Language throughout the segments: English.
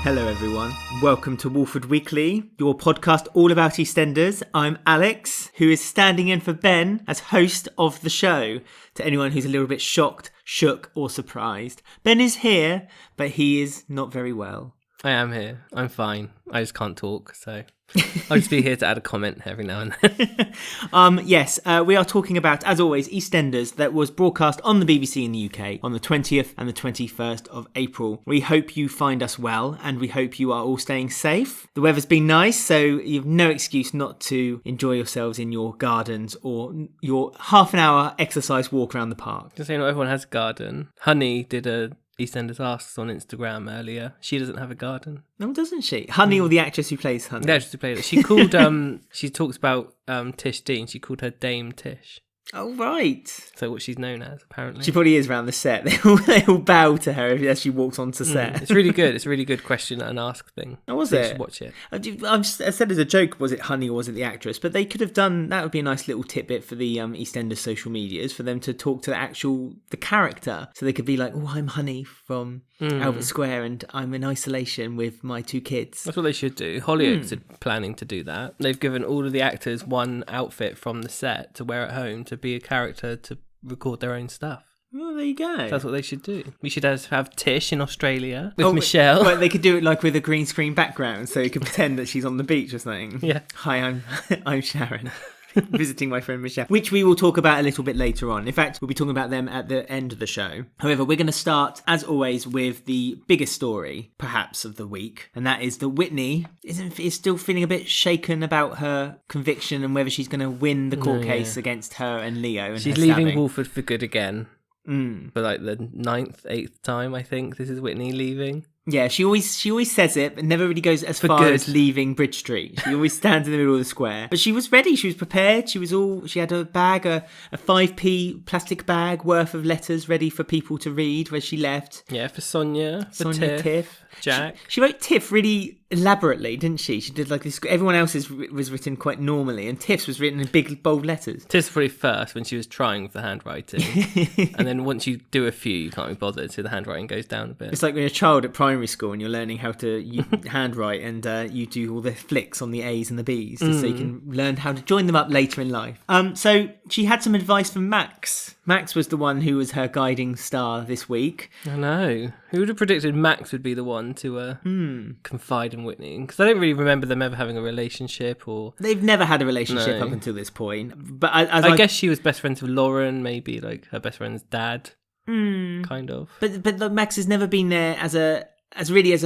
Hello everyone, welcome to Walford Weekly, your podcast all about EastEnders. I'm Alex, who is standing in for Ben as host of the show. To anyone who's a little bit shocked, shook or surprised, Ben is here, but he is not very well. I am here, I'm fine, I just can't talk, so I'll just be here to add a comment every now and then. Yes, we are talking about, as always, EastEnders that was broadcast on the BBC in the UK on the 20th and the 21st of April. We hope you find us well and we hope you are all staying safe. The weather's been nice, so you've no excuse not to enjoy yourselves in your gardens or your half an hour exercise walk around the park. Just so you know, everyone has a garden. Honey did a EastEnders Asks on Instagram earlier. She doesn't have a garden. No, doesn't she? Honey or the actress who plays Honey? The actress who played it. She called, she talks about Tish Dean. She called her Dame Tish. Oh, right. So what she's known as, apparently. She probably is around the set. They all bow to her as she walks onto set. It's really good. It's a really good question and ask thing. Oh, was it? it? You should watch it. I said as a joke, was it Honey or was it the actress? But they could have done, that would be a nice little tidbit for the EastEnders social medias, for them to talk to the character. So they could be like, oh, I'm Honey from Albert Square and I'm in isolation with my two kids. That's what they should do. Hollyoaks are planning to do that. They've given all of the actors one outfit from the set to wear at home to be a character to record their own stuff. Well, there you go. That's what they should do. We should have Tish in Australia with Michelle. Well, they could do it like with a green screen background, so you could pretend that she's on the beach or something. Yeah. Hi, I'm Sharon. Visiting my friend Michelle, which we will talk about a little bit later on. In fact, we'll be talking about them at the end of the show. However, we're going to start, as always, with the biggest story, perhaps, of the week, and that is that Whitney is still feeling a bit shaken about her conviction and whether she's going to win the court case against her and Leo. And she's leaving Walford for good again. For like the 9th, 8th time, I think. This is Whitney leaving. Yeah, she always says it, but never really goes as far as leaving Bridge Street. She always stands in the middle of the square. But she was ready. She was prepared. She had a bag, a 5p plastic bag worth of letters ready for people to read where she left. Yeah, for Sonia, Tiff, Jack. She wrote Tiff really elaborately, didn't she? She did like this. Everyone else's was written quite normally, and Tiff's was written in big, bold letters. Tiff's probably first when she was trying with the handwriting. And then once you do a few, you can't be bothered, so the handwriting goes down a bit. It's like when you're a child at primary school and you're learning how to handwrite and you do all the flicks on the A's and the B's so you can learn how to join them up later in life. So she had some advice from Max. Max was the one who was her guiding star this week. I know. Who would have predicted Max would be the one to confide in Whitney? Because I don't really remember them ever having a relationship or... They've never had a relationship up until this point. But I guess she was best friends with Lauren, maybe like her best friend's dad, kind of. But Max has never been there as a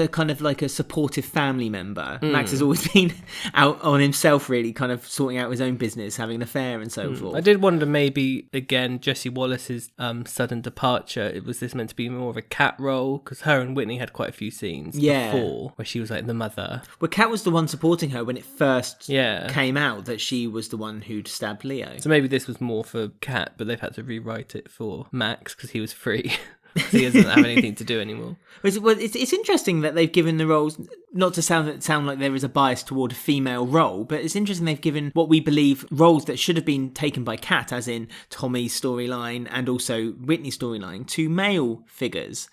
kind of like a supportive family member. Max has always been out on himself, really, kind of sorting out his own business, having an affair and so forth. I did wonder maybe, again, Jessie Wallace's sudden departure, was this meant to be more of a Kat role? Because her and Whitney had quite a few scenes before where she was like the mother. Well, Kat was the one supporting her when it first came out that she was the one who'd stabbed Leo. So maybe this was more for Kat, but they've had to rewrite it for Max because he was free. So he doesn't have anything to do anymore. Well, it's interesting that they've given the roles, not to sound like there is a bias toward a female role, but it's interesting they've given what we believe roles that should have been taken by Kat, as in Tommy's storyline and also Whitney's storyline, to male figures,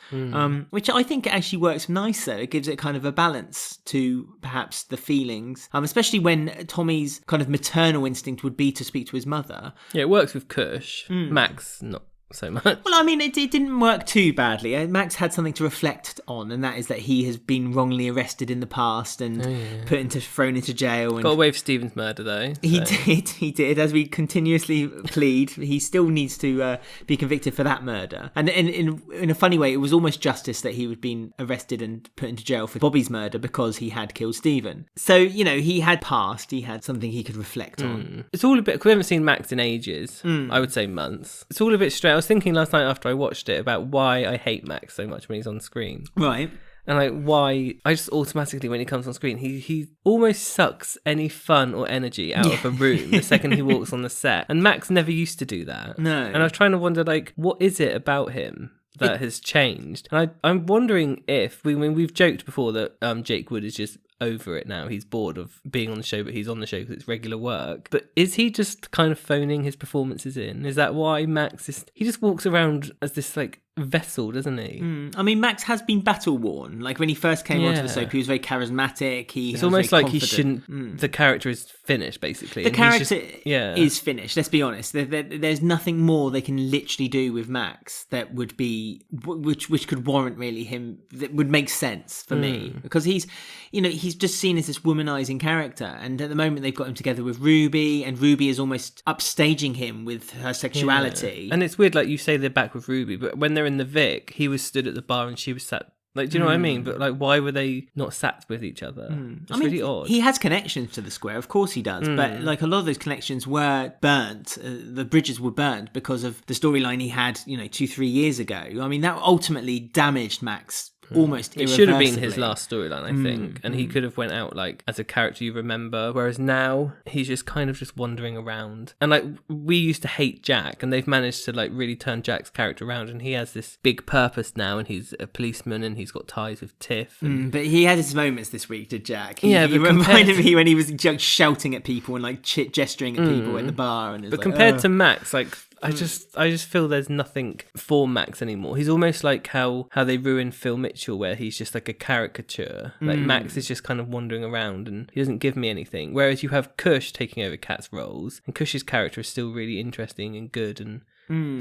which I think actually works nicer. It gives it kind of a balance to perhaps the feelings, especially when Tommy's kind of maternal instinct would be to speak to his mother. Yeah, it works with Kush. Max, not so much. Well, I mean, it didn't work too badly. Max had something to reflect on, and that is that he has been wrongly arrested in the past and thrown into jail. And got away with Stephen's murder, though. So. He did. As we continuously plead, he still needs to be convicted for that murder. And in a funny way, it was almost justice that he had been arrested and put into jail for Bobby's murder because he had killed Stephen. So, you know, he had passed. He had something he could reflect on. It's all a bit... We haven't seen Max in ages. I would say months. It's all a bit straight. I was thinking last night after I watched it about why I hate Max so much when he's on screen. Right. And like why I just automatically, when he comes on screen, he almost sucks any fun or energy out of a room the second he walks on the set. And Max never used to do that. No. And I was trying to wonder, like, what is it about him that has changed? And I'm wondering if we've joked before that Jake Wood is just over it now. He's bored of being on the show, but he's on the show because it's regular work. But is he just kind of phoning his performances in? Is that why Max he just walks around as this like vessel, doesn't he? I mean, Max has been battle worn. Like when he first came onto the soap, he was very charismatic. It's almost like he shouldn't. The character is finished, basically. The character is finished. Let's be honest. There's nothing more they can literally do with Max that would be which could warrant really him. That would make sense for me, because he's just seen as this womanizing character, and at the moment they've got him together with Ruby, and Ruby is almost upstaging him with her sexuality. And it's weird, like you say they're back with Ruby, but when they're in the Vic, he was stood at the bar and she was sat. Like, do you know what I mean? But like, why were they not sat with each other? It's really odd. He has connections to the square, of course he does. But like a lot of those connections were burnt. The bridges were burnt because of the storyline he had, 2-3 years ago. I mean, that ultimately damaged Max. Almost irreversibly. It should have been his last storyline, I think, and he could have went out like as a character you remember, whereas now he's just kind of just wandering around. And like we used to hate Jack, and they've managed to like really turn Jack's character around, and he has this big purpose now, and he's a policeman, and he's got ties with Tiff. But he had his moments this week, did Jack? He reminded me when he was shouting at people and like gesturing at people in the bar. And compared to Max, like. I just feel there's nothing for Max anymore. He's almost like how they ruined Phil Mitchell, where he's just like a caricature. Like Max is just kind of wandering around and he doesn't give me anything. Whereas you have Kush taking over Kat's roles, and Kush's character is still really interesting and good and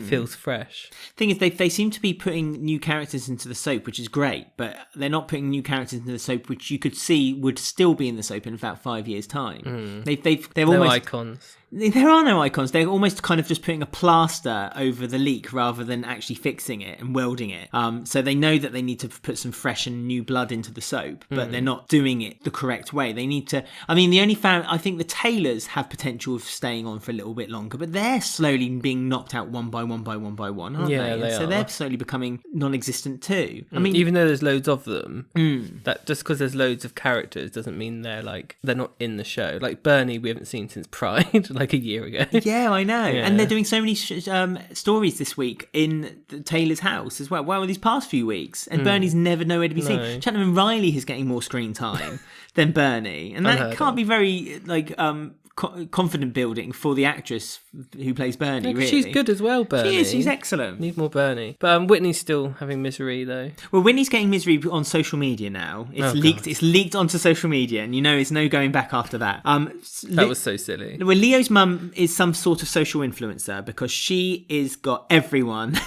feels fresh. Thing is, they seem to be putting new characters into the soap, which is great, but they're not putting new characters into the soap which you could see would still be in the soap in about 5 years' time. They've no almost icons. There are no icons. They're almost kind of just putting a plaster over the leak rather than actually fixing it and welding it. So they know that they need to put some fresh and new blood into the soap, but they're not doing it the correct way. They need to. I mean, I think the Taylors have potential of staying on for a little bit longer, but they're slowly being knocked out one by one, aren't they? So they're slowly becoming non-existent too. I mean, even though there's loads of them, that just because there's loads of characters doesn't mean they're not in the show. Like Bernie, we haven't seen since Pride. Like a year ago. Yeah, I know. Yeah. And they're doing so many stories this week in the Taylor's house as well. Well, these past few weeks. And Bernie's never nowhere to be seen. Chattanam and Riley is getting more screen time than Bernie. And that can't be very, confident building for the actress who plays Bernie, really. She's good as well, Bernie. She is, she's excellent. Need more Bernie. But Whitney's still having misery, though. Well, Whitney's getting misery on social media now. It's leaked onto social media, and it's no going back after that. That was so silly. Well, Leo's mum is some sort of social influencer because she is got everyone's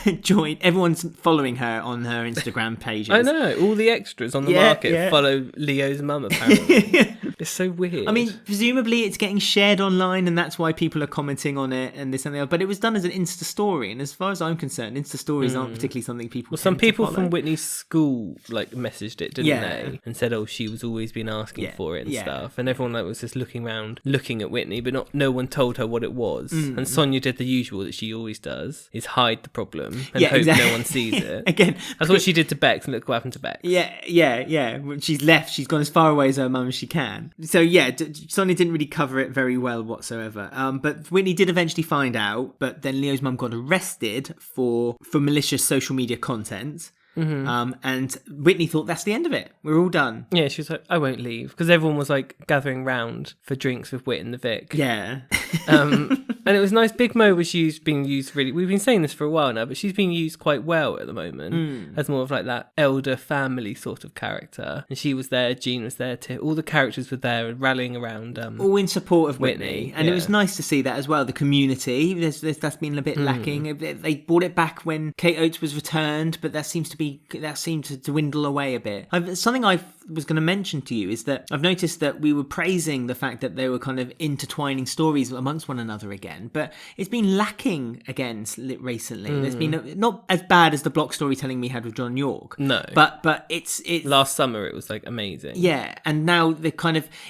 following her on her Instagram pages. I know, all the extras on the market follow Leo's mum, apparently. It's so weird. I mean, presumably it's getting shared online, and that's why people are commenting on it and this and the other. But it was done as an Insta story, and as far as I'm concerned, Insta stories aren't particularly something people. Well, some people from Whitney's school messaged it, didn't they? And said, "Oh, she was always been asking for it and stuff." And everyone was just looking around, looking at Whitney, but no one told her what it was. And Sonia did the usual that she always does: is hide the problem and hope no one sees it. Again, that's what she did to Bex, and look what happened to Bex. Yeah. When she's left, she's gone as far away as her mum as she can. So Sonia didn't really cover it very well whatsoever. But Whitney did eventually find out. But then Leo's mum got arrested for malicious social media content. And Whitney thought that's the end of it. We're all done. Yeah, she was like, I won't leave, because everyone was gathering round for drinks with Whit in the Vic. Yeah. And it was nice. Big Mo was being used really. We've been saying this for a while now, but she's being used quite well at the moment as more of that elder family sort of character. And she was there. Jean was there too. All the characters were there rallying around. All in support of Whitney. And it was nice to see that as well. The community. That's been a bit lacking. They brought it back when Kate Oates was returned, but that seemed to dwindle away a bit. Something I was going to mention to you is that I've noticed that we were praising the fact that they were kind of intertwining stories amongst one another again, but it's been lacking again recently. There's been not as bad as the block storytelling we had with John York. No, but it's last summer it was amazing. Yeah, and now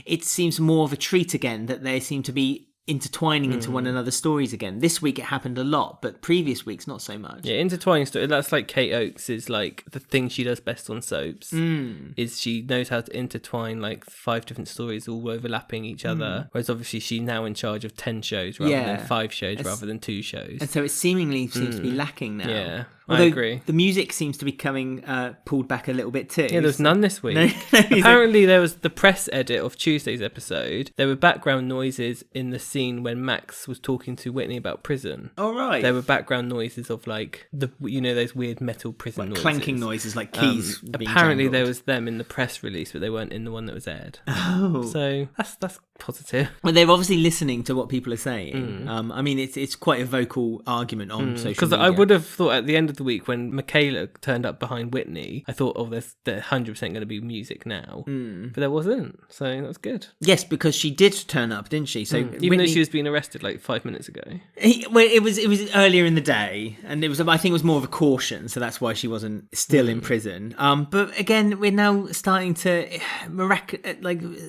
it seems more of a treat again that they seem to be intertwining into one another's stories again. This week it happened a lot, but previous weeks not so much. Yeah, intertwining stories. That's Kate Oates is the thing she does best on soaps. Is she knows how to intertwine 5 different stories all overlapping each other. Whereas obviously she's now in charge of 10 shows rather than 5 shows rather than 2 shows. And so it seemingly seems to be lacking now. Yeah. Although I agree. The music seems to be coming pulled back a little bit too. Yeah, there's none this week. No, Apparently, there was the press edit of Tuesday's episode. There were background noises in the scene when Max was talking to Whitney about prison. Oh, right. There were background noises of like those weird metal prison noises. Clanking noises, like keys. Apparently, there was them in the press release, but they weren't in the one that was aired. Oh. So that's positive. Well, they're obviously listening to what people are saying. I mean, it's quite a vocal argument on social media. Because I would have thought at the end of the week when Michaela turned up behind Whitney, I thought, there's 100% going to be music now. But there wasn't. So that was good. Yes, because she did turn up, didn't she? So even though she was being arrested like 5 minutes ago. It was earlier in the day, and I think it was more of a caution, so that's why she wasn't still in prison. But again, we're now starting to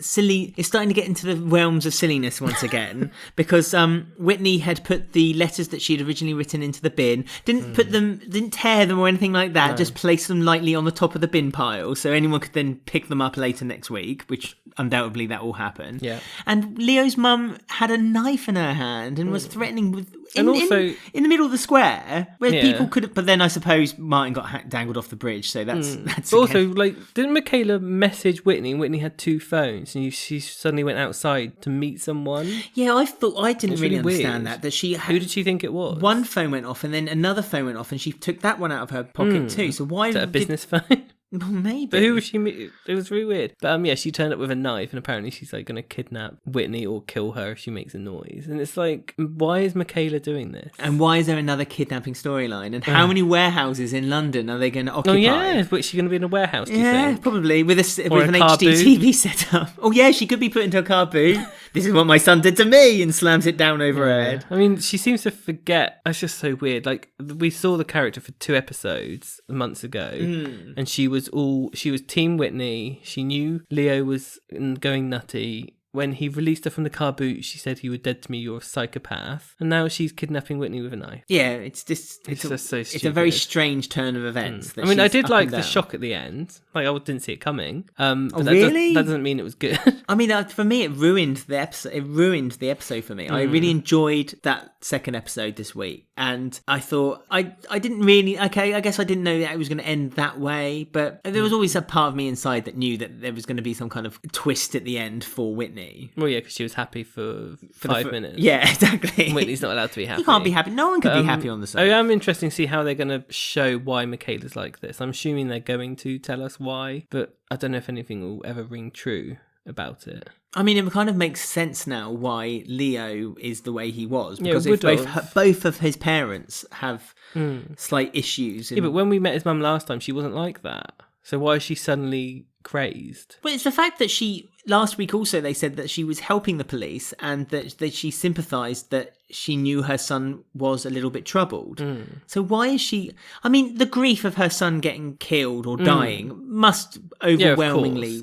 silly. It's starting to get into the realms of silliness once again because Whitney had put the letters that she'd originally written into the bin, didn't tear them or anything like that, just placed them lightly on the top of the bin pile so anyone could then pick them up later next week, which undoubtedly that will happen. Yeah. And Leo's mum had a knife in her hand and was threatening with in the middle of the square where people could have, but then I suppose Martin got dangled off the bridge, so that's but also, didn't Michaela message Whitney and Whitney had 2 phones and she suddenly went outside to meet someone? Yeah, I didn't really understand weird. that she had, who did she think it was? One phone went off and then another phone went off and she took that one out of her pocket too, so why is that a business phone? Well, maybe. But who was she? It was really weird. But she turned up with a knife, and apparently she's like going to kidnap Whitney or kill her if she makes a noise. And it's like, why is Michaela doing this? And why is there another kidnapping storyline? And how many warehouses in London are they going to occupy? Oh yeah, but she's going to be in a warehouse. Do you think? Probably with an HD TV setup. Oh yeah, she could be put into a car boot. This is what my son did to me, and slams it down over her head. I mean, she seems to forget. It's just so weird. Like we saw the character for 2 episodes months ago, and she was Team Whitney. She knew Leo was going nutty. When he released her from the car boot, she said, "You were dead to me, you're a psychopath." And now she's kidnapping Whitney with a knife. Yeah, it's just so stupid. It's a very strange turn of events. I mean, I did like the shock at the end. Like, I didn't see it coming. But really? That doesn't mean it was good. I mean, for me, it ruined the episode. It ruined the episode for me. I really enjoyed that second episode this week. And I thought, I didn't really, I guess I didn't know that it was going to end that way. But there was always a part of me inside that knew that there was going to be some kind of twist at the end for Whitney. Well, yeah, because she was happy for 5 minutes. Yeah, exactly. Whitney's not allowed to be happy. You can't be happy. No one can be happy on the side. I'm interested to see how they're going to show why Michaela's like this. I'm assuming they're going to tell us why, but I don't know if anything will ever ring true about it. I mean, it kind of makes sense now why Leo is the way he was, because both of his parents have slight issues. Yeah, but when we met his mum last time, she wasn't like that. So why is she suddenly crazed? Well, it's the fact that last week also they said that she was helping the police and that she sympathised that she knew her son was a little bit troubled. So why is she... I mean, the grief of her son getting killed or dying must overwhelmingly,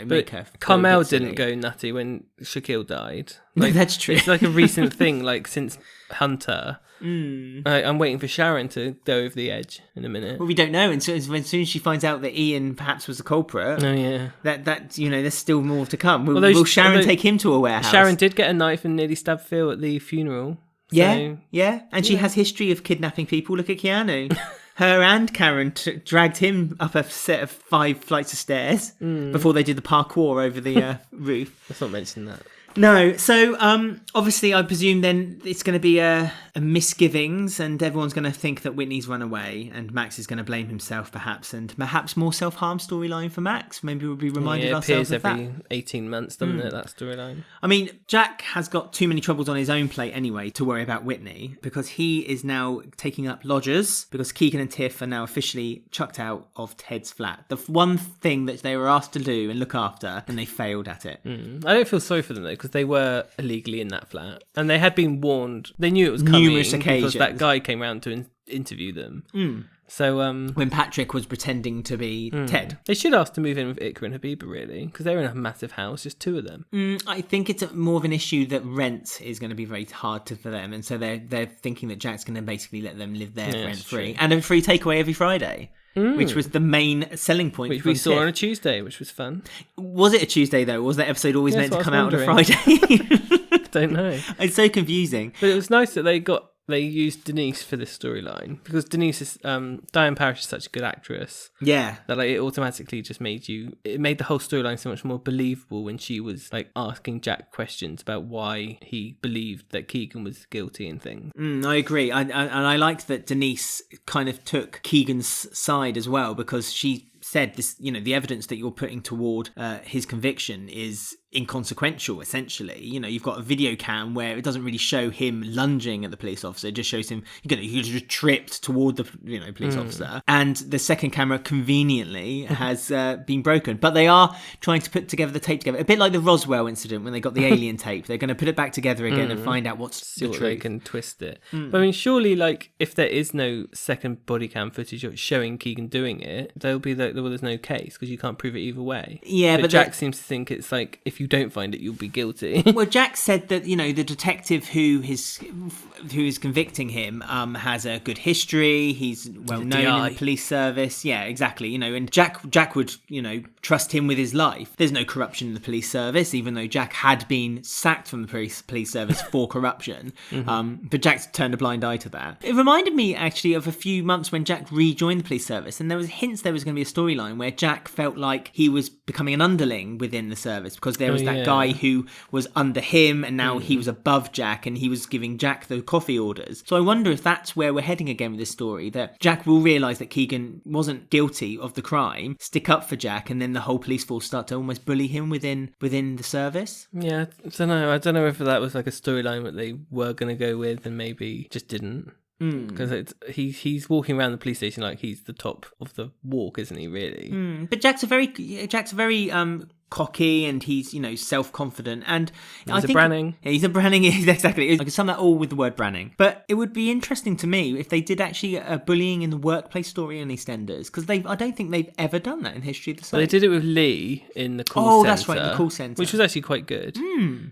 make her... Carmel didn't go nutty when Shaquille died. Like, that's true. It's like a recent thing, like since Hunter. I'm waiting for Sharon to go over the edge in a minute. Well, we don't know. And so as soon as she finds out that Ian perhaps was the culprit, that there's still more to come. Will Sharon take him to a warehouse? Sharon did get a knife and nearly stabbed Phil at the funeral. Yeah. And she has history of kidnapping people. Look at Keanu. Her and Karen dragged him up a set of 5 flights of stairs before they did the parkour over the roof. Let's not mention that. No, so obviously I presume then it's going to be a misgivings and everyone's going to think that Whitney's run away and Max is going to blame himself perhaps, and perhaps more self-harm storyline for Max. Maybe we'll be reminded ourselves of that. It appears every 18 months, doesn't it, that storyline? I mean, Jack has got too many troubles on his own plate anyway to worry about Whitney, because he is now taking up lodgers because Keegan and Tiff are now officially chucked out of Ted's flat. The one thing that they were asked to do and look after, and they failed at it. I don't feel sorry for them though, because they were illegally in that flat and they had been warned. They knew it was coming numerous occasions because that guy came round to interview them. So when Patrick was pretending to be Ted, they should ask to move in with Iqra and Habiba, really, because they're in a massive house, just 2 of them. I think it's more of an issue that rent is going to be very hard for them, and so they're thinking that Jack's going to basically let them live there rent free and a free takeaway every Friday. Which was the main selling point. Which we saw on a Tuesday, which was fun. Was it a Tuesday, though? Or was that episode always meant to come out on a Friday? I don't know. It's so confusing. But it was nice that they got they used Denise for this storyline, because Denise is Diane Parrish is such a good actress. Yeah. That like it automatically just made the whole storyline so much more believable when she was like asking Jack questions about why he believed that Keegan was guilty and things. I agree. And I liked that Denise kind of took Keegan's side as well, because she said this, the evidence that you're putting toward his conviction is inconsequential, essentially. You've got a video cam where it doesn't really show him lunging at the police officer. It just shows him, he just tripped toward the police officer. And the second camera conveniently has been broken. But they are trying to put together the tape together. A bit like the Roswell incident when they got the alien tape. They're going to put it back together again and find out what's the truth. They can twist it. But I mean, surely, like, if there is no second body cam footage showing Keegan doing it, there'll be there's no case, because you can't prove it either way. Yeah, but Jack seems to think it's like, if you don't find it, you'll be guilty. Well, Jack said that, the detective who is convicting him has a good history. He's well known in the police service. Yeah, exactly. And Jack would, trust him with his life. There's no corruption in the police service, even though Jack had been sacked from the police service for corruption. But Jack turned a blind eye to that. It reminded me actually of a few months when Jack rejoined the police service, and there was hints there was going to be a storyline where Jack felt like he was becoming an underling within the service, because there was that guy who was under him, and now he was above Jack, and he was giving Jack the coffee orders. So I wonder if that's where we're heading again with this story, that Jack will realise that Keegan wasn't guilty of the crime, stick up for Jack, and then the whole police force start to almost bully him within the service. Yeah, I don't know if that was like a storyline that they were going to go with and maybe just didn't. Because he's walking around the police station like he's the top of the walk, isn't he, really? But Jack's a very cocky, and he's self-confident, and he's a Branning. He's a Branning, exactly. I can sum that all with the word Branning. But it would be interesting to me if they did actually a bullying in the workplace story in EastEnders, because I don't think they've ever done that in history of the site. Well, they did it with Lee in the call centre. Oh, that's right, in the call centre, which was actually quite good.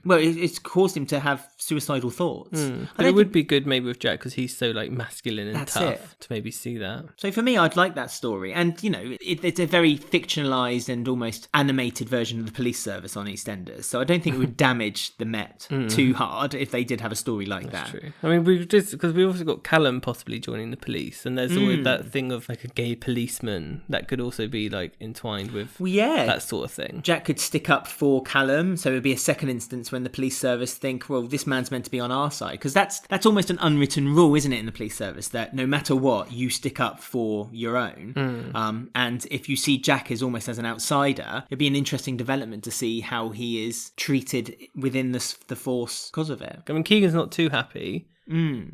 Well, it's caused him to have suicidal thoughts. But it would be good maybe with Jack, because he's so like masculine and tough, it. to maybe see that. So for me, I'd like that story, and it's a very fictionalised and almost animated version of the police service on EastEnders, so I don't think it would damage the Met too hard if they did have a story like That's that. True. I mean, because we've also got Callum possibly joining the police, and there's always that thing of like a gay policeman that could also be like entwined with that sort of thing. Jack could stick up for Callum, so it would be a second instance when the police service think, well, this man's meant to be on our side, because that's almost an unwritten rule, isn't it, in the police service, that no matter what, you stick up for your own. And if you see Jack as almost as an outsider, it'd be an interesting development to see how he is treated within the force because of it. I mean, Keegan's not too happy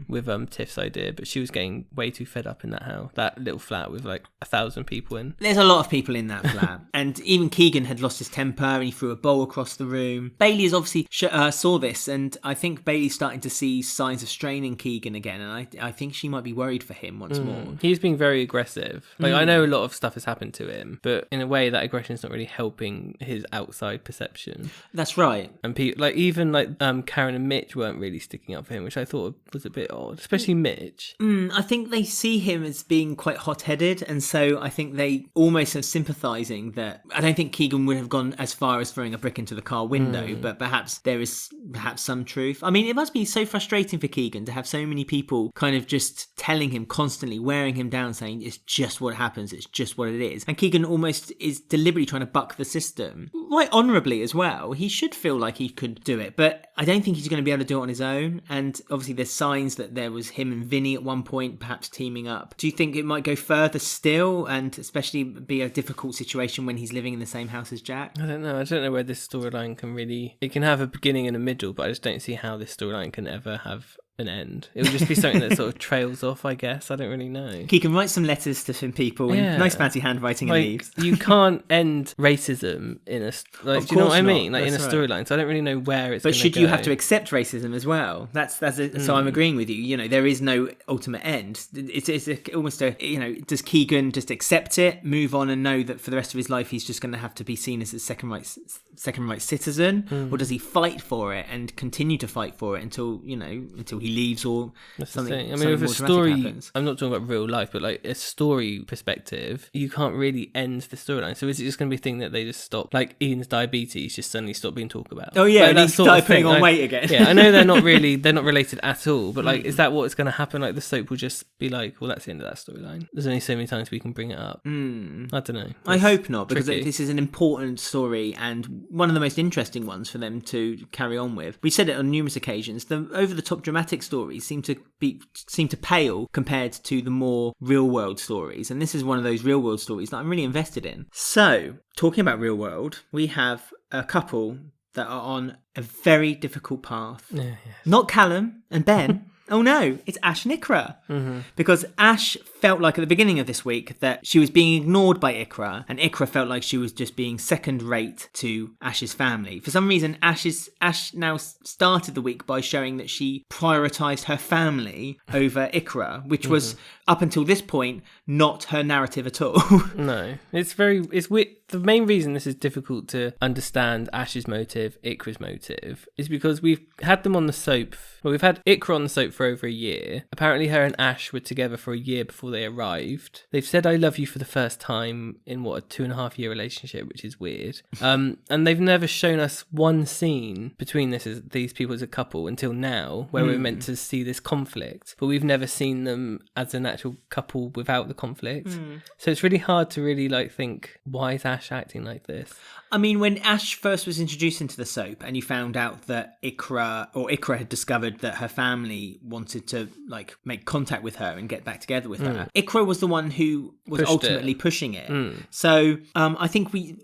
with Tiff's idea, but she was getting way too fed up in that house, that little flat with like 1,000 people in. There's a lot of people in that flat, and even Keegan had lost his temper and he threw a bowl across the room. Bailey has obviously saw this, and I think Bailey's starting to see signs of strain in Keegan again, and I think she might be worried for him once more. He's being very aggressive. Like I know a lot of stuff has happened to him, but in a way that aggression is not really helping his outside perception. That's right. And people even Karen and Mitch weren't really sticking up for him, which I thought was a bit odd, especially Mitch. I think they see him as being quite hot-headed, and so I think they almost are sympathising that. I don't think Keegan would have gone as far as throwing a brick into the car window, but perhaps there is some truth. I mean, it must be so frustrating for Keegan to have so many people kind of just telling him constantly, wearing him down, saying it's just what happens, it's just what it is. And Keegan almost is deliberately trying to buck the system, quite honourably as well. He should feel like he could do it, but I don't think he's going to be able to do it on his own. And obviously there's signs that there was him and Vinny at one point perhaps teaming up. Do you think it might go further still, and especially be a difficult situation when he's living in the same house as Jack? I don't know where this storyline can really... It can have a beginning and a middle, but I just don't see how this storyline can ever have an end. It would just be something that sort of trails off, I guess. I don't really know. Keegan, write some letters to some people in nice fancy handwriting and leaves. You can't end racism in a... Like, do you know what I mean? Like, that's in a storyline. So I don't really know where it's going to go. But should you have to accept racism as well? So I'm agreeing with you. You know, there is no ultimate end. It's almost a... You know, does Keegan just accept it, move on, and know that for the rest of his life he's just going to have to be seen as a second-rate citizen? Or does he fight for it and continue to fight for it until he leaves or That's something. the thing. I mean, something with a more dramatic story, happens. I'm not talking about real life, but like a story perspective, you can't really end the storyline. So is it just going to be a thing that they just stop, like Ian's diabetes just suddenly stop being talked about? Oh yeah, like, and he started putting on weight again. Yeah, I know they're not related at all, but like, is that what's going to happen? Like the soap will just be like, well, that's the end of that storyline. There's only so many times we can bring it up. I don't know. I hope not, because tricky. this is an important story and one of the most interesting ones for them to carry on with. We said it on numerous occasions. The over-the-top dramatic stories seem to pale compared to the more real-world stories, and this is one of those real-world stories that I'm really invested in. So, talking about real-world, we have a couple that are on a very difficult path. Yes. Not Callum and Ben. Oh no, it's Ash and Iqra. Because Ash felt like at the beginning of this week that she was being ignored by Iqra, and Iqra felt like she was just being second rate to Ash's family. For some reason, Ash now started the week by showing that she prioritised her family over Iqra, which was, up until this point, not her narrative at all. No, it's weird. The main reason this is difficult to understand Ash's motive, Iqra's motive, is because we've had them on the soap. Well, we've had Iqra on the soap for over a year. Apparently her and Ash were together for a year before they arrived. They've said I love you for the first time in, a 2.5-year relationship, which is weird. And they've never shown us one scene between these people as a couple until now, where we're meant to see this conflict. But we've never seen them as an actual couple without the conflict. So it's really hard to really think, why is Ash acting like this? I mean, when Ash first was introduced into the soap and you found out that Iqra had discovered that her family wanted to make contact with her and get back together with her, Iqra was the one who was ultimately pushing it. So I think we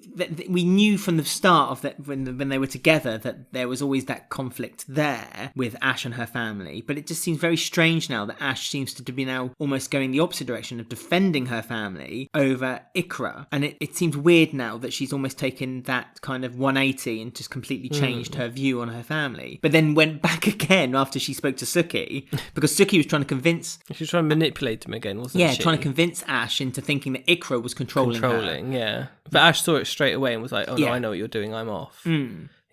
knew from the start of that when they were together that there was always that conflict there with Ash and her family. But it just seems very strange now that Ash seems to be now almost going the opposite direction of defending her family over Iqra. And it seems weird now that she's almost taken that kind of 180 and just completely changed her view on her family, but then went back again after she spoke to Suki, because Suki was trying to convince... She was trying to manipulate him again, wasn't she? Yeah, trying to convince Ash into thinking that Iqra was controlling her. Yeah. But Ash saw it straight away and was like, oh no, I know what you're doing, I'm off.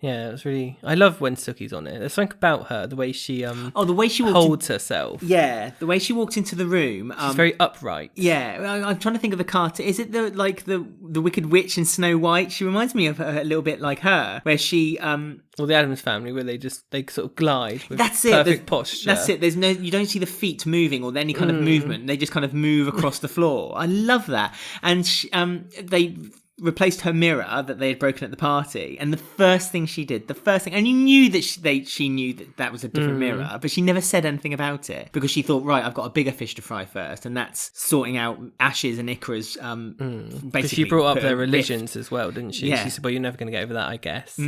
Yeah, it was really... I love when Suki's on it. There's something about her, the way she the way she holds herself. Yeah, the way she walked into the room. She's very upright. Yeah, I'm trying to think of the cartoon. Is it the Wicked Witch in Snow White? She reminds me of her, a little bit like her, where she... Well, the Addams Family, where they sort of glide with perfect posture. That's it. You don't see the feet moving or any kind of movement. They just kind of move across the floor. I love that. And they replaced her mirror that they had broken at the party, and the first thing she did, and you knew that she knew that was a different mirror, but she never said anything about it because she thought, right, I've got a bigger fish to fry first, and that's sorting out Ash's and Iqra's basically. She brought up their religions as well, didn't she? Yeah. She said, well, you're never going to get over that, I guess.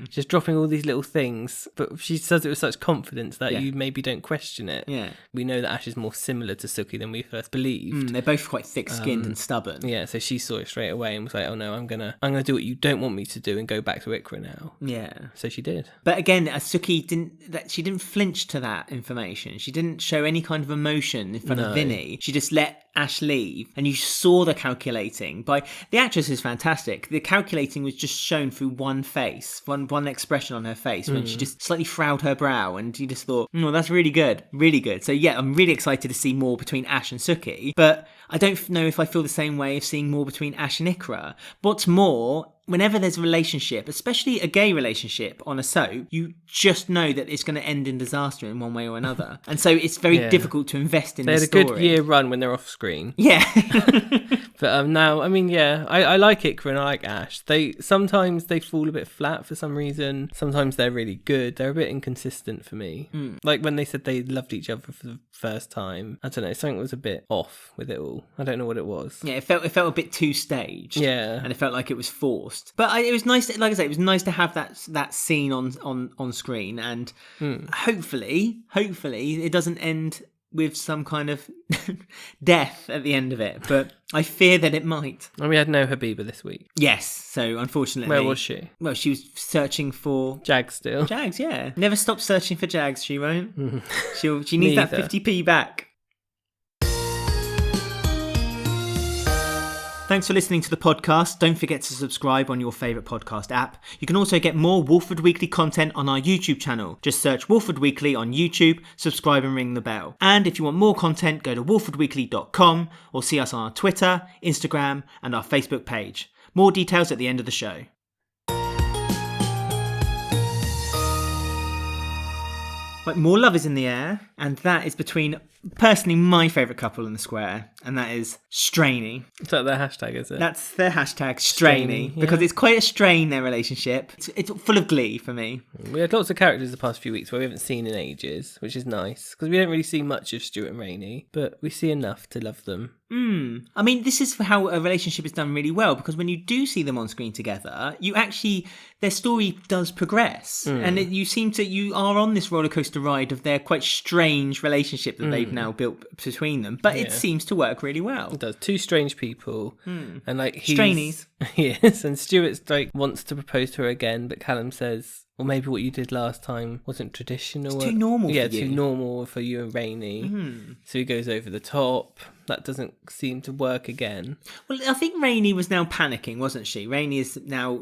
Just dropping all these little things, but she says it with such confidence that you maybe don't question it. Yeah. We know that Ash is more similar to Suki than we first believed. They're both quite thick-skinned and stubborn. Yeah, so she saw it straight away and was like, oh no, I'm gonna do what you don't want me to do and go back to Iqra now. Yeah. So she did. But again, Suki didn't flinch to that information. She didn't show any kind of emotion in front of Vinny. She just let Ash leave, and you saw the calculating. The actress is fantastic. The calculating was just shown through one face, one expression on her face when she just slightly frowned her brow, and you just thought, oh, that's really good, really good. So yeah, I'm really excited to see more between Ash and Suki, but I don't know if I feel the same way of seeing more between Ash and Iqra. What's more, whenever there's a relationship, especially a gay relationship on a soap, you just know that it's going to end in disaster in one way or another. And so it's very difficult to invest in the story. They had a good year run when they're off screen. Yeah. But now, I mean, yeah, I like Iqra and I like Ash. Sometimes they fall a bit flat for some reason. Sometimes they're really good. They're a bit inconsistent for me. Like when they said they loved each other for the first time. I don't know, something was a bit off with it all. I don't know what it was. Yeah, it felt a bit too staged. Yeah. And it felt like it was forced. But it was nice, like I say, it was nice to have that scene on screen, and hopefully it doesn't end with some kind of death at the end of it, but I fear that it might. And we had no Habiba this week. Yes, so unfortunately... Where was she? Well, she was searching for... Jags still. Jags, yeah. Never stop searching for Jags, she won't. She needs that 50p back. Thanks for listening to the podcast. Don't forget to subscribe on your favourite podcast app. You can also get more Walford Weekly content on our YouTube channel. Just search Walford Weekly on YouTube, subscribe and ring the bell. And if you want more content, go to walfordweekly.com or see us on our Twitter, Instagram and our Facebook page. More details at the end of the show. Right, more love is in the air, and that is between, personally, my favourite couple in the square, and that is Strainy. Is that their hashtag, is it? That's their hashtag, Strainy, because it's quite a strain, their relationship. It's full of glee for me. We had lots of characters the past few weeks where we haven't seen in ages, which is nice, because we don't really see much of Stuart and Rainie, but we see enough to love them. I mean, this is how a relationship is done really well, because when you do see them on screen together, their story does progress. And you are on this rollercoaster ride of their quite strange relationship that they've now built between them. But it seems to work really well. It does. Two strange people. And Strainies. He is. And Stuart's wants to propose to her again, but Callum says, well, maybe what you did last time wasn't traditional. It's too normal for you. Yeah, too normal for you and Rainie. So he goes over the top. That doesn't seem to work again. Well, I think Rainie was now panicking, wasn't she? Rainie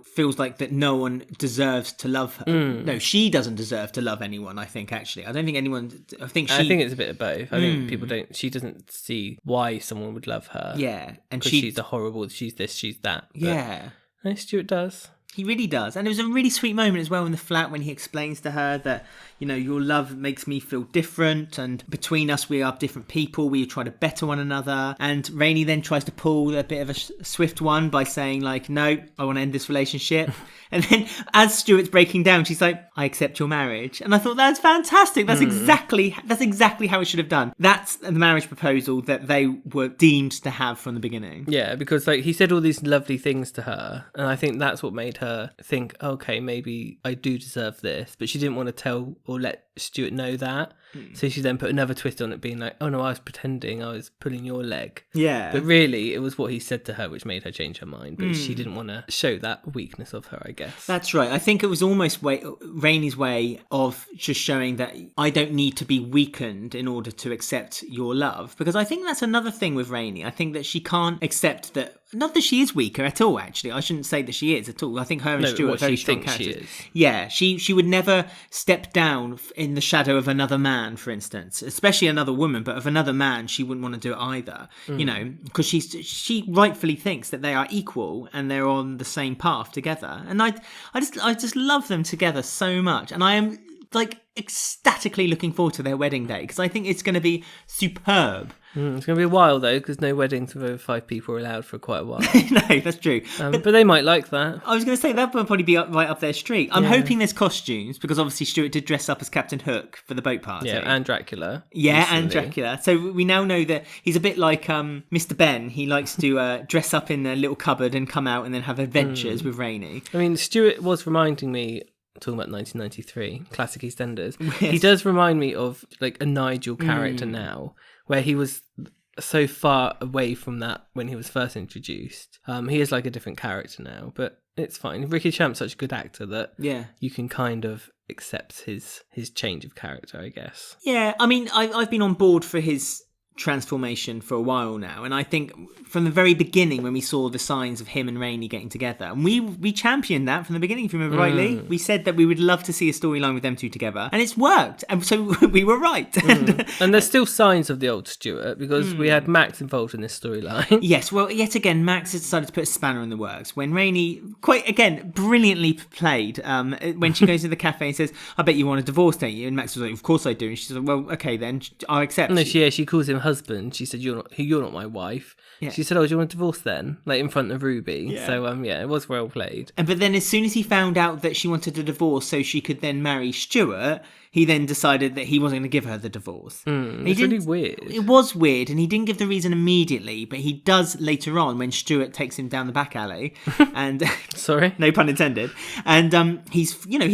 feels like that no one deserves to love her. No, she doesn't deserve to love anyone, I think, actually. I don't think anyone... I think it's a bit of both. I think people don't... She doesn't see why someone would love her. Yeah. And she's a horrible... She's this, she's that. But yeah. No, Stuart does. He really does. And it was a really sweet moment as well in the flat when he explains to her that, your love makes me feel different, and between us we are different people, we try to better one another. And Rainie then tries to pull a bit of a swift one by saying, no, I want to end this relationship. And then as Stuart's breaking down, she's like, I accept your marriage. And I thought, that's fantastic. That's exactly how it should have done. That's the marriage proposal that they were deemed to have from the beginning. Yeah, because he said all these lovely things to her, and I think that's what made her think, okay, maybe I do deserve this. But she didn't want to tell or let Stuart know that. So she then put another twist on it, being like, oh no, I was pretending I was pulling your leg. Yeah. But really, it was what he said to her which made her change her mind. But she didn't want to show that weakness of her, I guess. That's right. I think it was almost Rainie's way of just showing that I don't need to be weakened in order to accept your love. Because I think that's another thing with Rainie. I think that she can't accept that. Not that she is weaker at all, actually. I shouldn't say that she is at all. I think her and Stuart are very strong characters. Yeah, she would never step down in the shadow of another man, for instance. Especially another woman, but of another man, she wouldn't want to do it either. Because she rightfully thinks that they are equal and they're on the same path together. And I just love them together so much. And I am ecstatically looking forward to their wedding day, because I think it's going to be superb. It's going to be a while, though, because no weddings with over 5 people are allowed for quite a while. No, that's true. But they might like that. I was going to say, that would probably be right up their street. I'm hoping there's costumes, because obviously Stuart did dress up as Captain Hook for the boat party. Yeah, and Dracula. Yeah, recently. And Dracula. So we now know that he's a bit like Mr. Ben. He likes to dress up in a little cupboard and come out and then have adventures with Rainie. I mean, Stuart was reminding me... Talking about 1993, classic EastEnders. Yes. He does remind me of a Nigel character now, where he was so far away from that when he was first introduced. He is a different character now, but it's fine. Ricky Champ's such a good actor that you can kind of accept his change of character, I guess. Yeah, I mean, I've been on board for his transformation for a while now, and I think from the very beginning when we saw the signs of him and Rainie getting together, and we championed that from the beginning, if you remember rightly. We said that we would love to see a storyline with them two together, and it's worked, and so we were right. And there's still signs of the old Stuart, because we had Max involved in this storyline. Yes, well, yet again, Max has decided to put a spanner in the works when Rainie, quite again brilliantly played, when she goes to the cafe and says, I bet you want a divorce, don't you? And Max was like, of course I do. And she's like, well, okay then, I'll accept. No, she calls him husband. She said, you're not my wife. Yeah. She said, oh, do you want a divorce then? In front of Ruby. Yeah. So it was well played. But then as soon as he found out that she wanted a divorce so she could then marry Stuart, he then decided that he wasn't going to give her the divorce. It's really weird. It was weird, and he didn't give the reason immediately, but he does later on when Stuart takes him down the back alley. And sorry, no pun intended. And he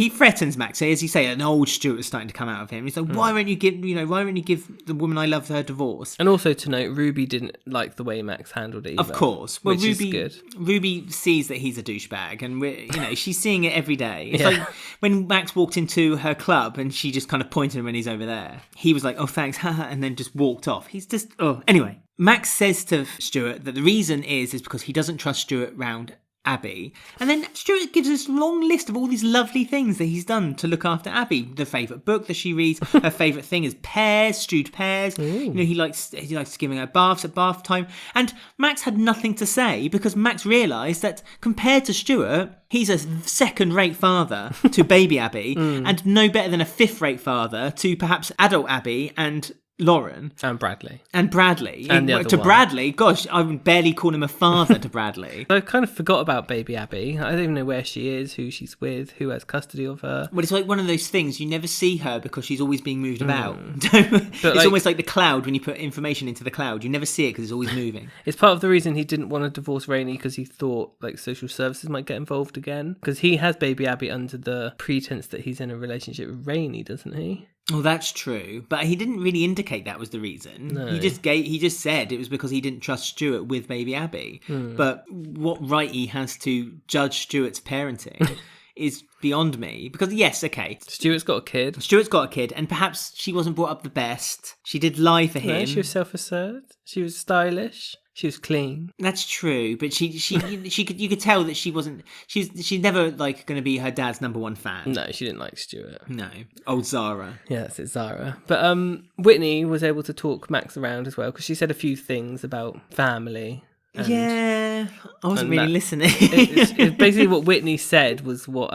threatens Max. So as you say, an old Stuart is starting to come out of him. He's like, why won't you give the woman I love her divorce? course. And also to note, Ruby didn't like the way Max handled it either. Of course. Well, which is good. Ruby sees that he's a douchebag, and she's seeing it every day. It's Yeah. like when Max walked into her club and she just kind of pointed at him when he's over there. He was like, "Oh, thanks," and then just walked off. He's just, Anyway, Max says to Stuart that the reason is because he doesn't trust Stuart round Abby. And then Stuart gives this long list of all these lovely things that he's done to look after Abby. The favourite book that she reads, her favourite thing is pears, stewed pears. Ooh. He likes giving her baths at bath time. And Max had nothing to say because Max realised that compared to Stuart, he's a second-rate father to baby Abby and no better than a fifth-rate father to perhaps adult Abby and Lauren. And Bradley. And Bradley. And the other one. Bradley, gosh, I would barely call him a father to Bradley. I kind of forgot about baby Abby. I don't even know where she is, who she's with, who has custody of her. Well, it's like one of those things, you never see her because she's always being moved about. It's almost like the cloud when you put information into the cloud. You never see it because it's always moving. It's part of the reason he didn't want to divorce Rainie, because he thought like social services might get involved again. Because he has baby Abby under the pretense that he's in a relationship with Rainie, doesn't he? Well, that's true, but he didn't really indicate that was the reason. No. He just said it was because he didn't trust Stuart with baby Abby. But what right he has to judge Stuart's parenting is beyond me. Because yes, okay, Stuart's got a kid. Stuart's got a kid, and perhaps she wasn't brought up the best. She did lie for him. No, she was self-asserted. She was stylish. She was clean. That's true, but you could tell that she wasn't. She's never like going to be her dad's number one fan. No, she didn't like Stuart. No, old Zara. Yeah, that's it, Zara. But Whitney was able to talk Max around as well, because she said a few things about family. Yeah, I wasn't really listening. It's basically what Whitney said was what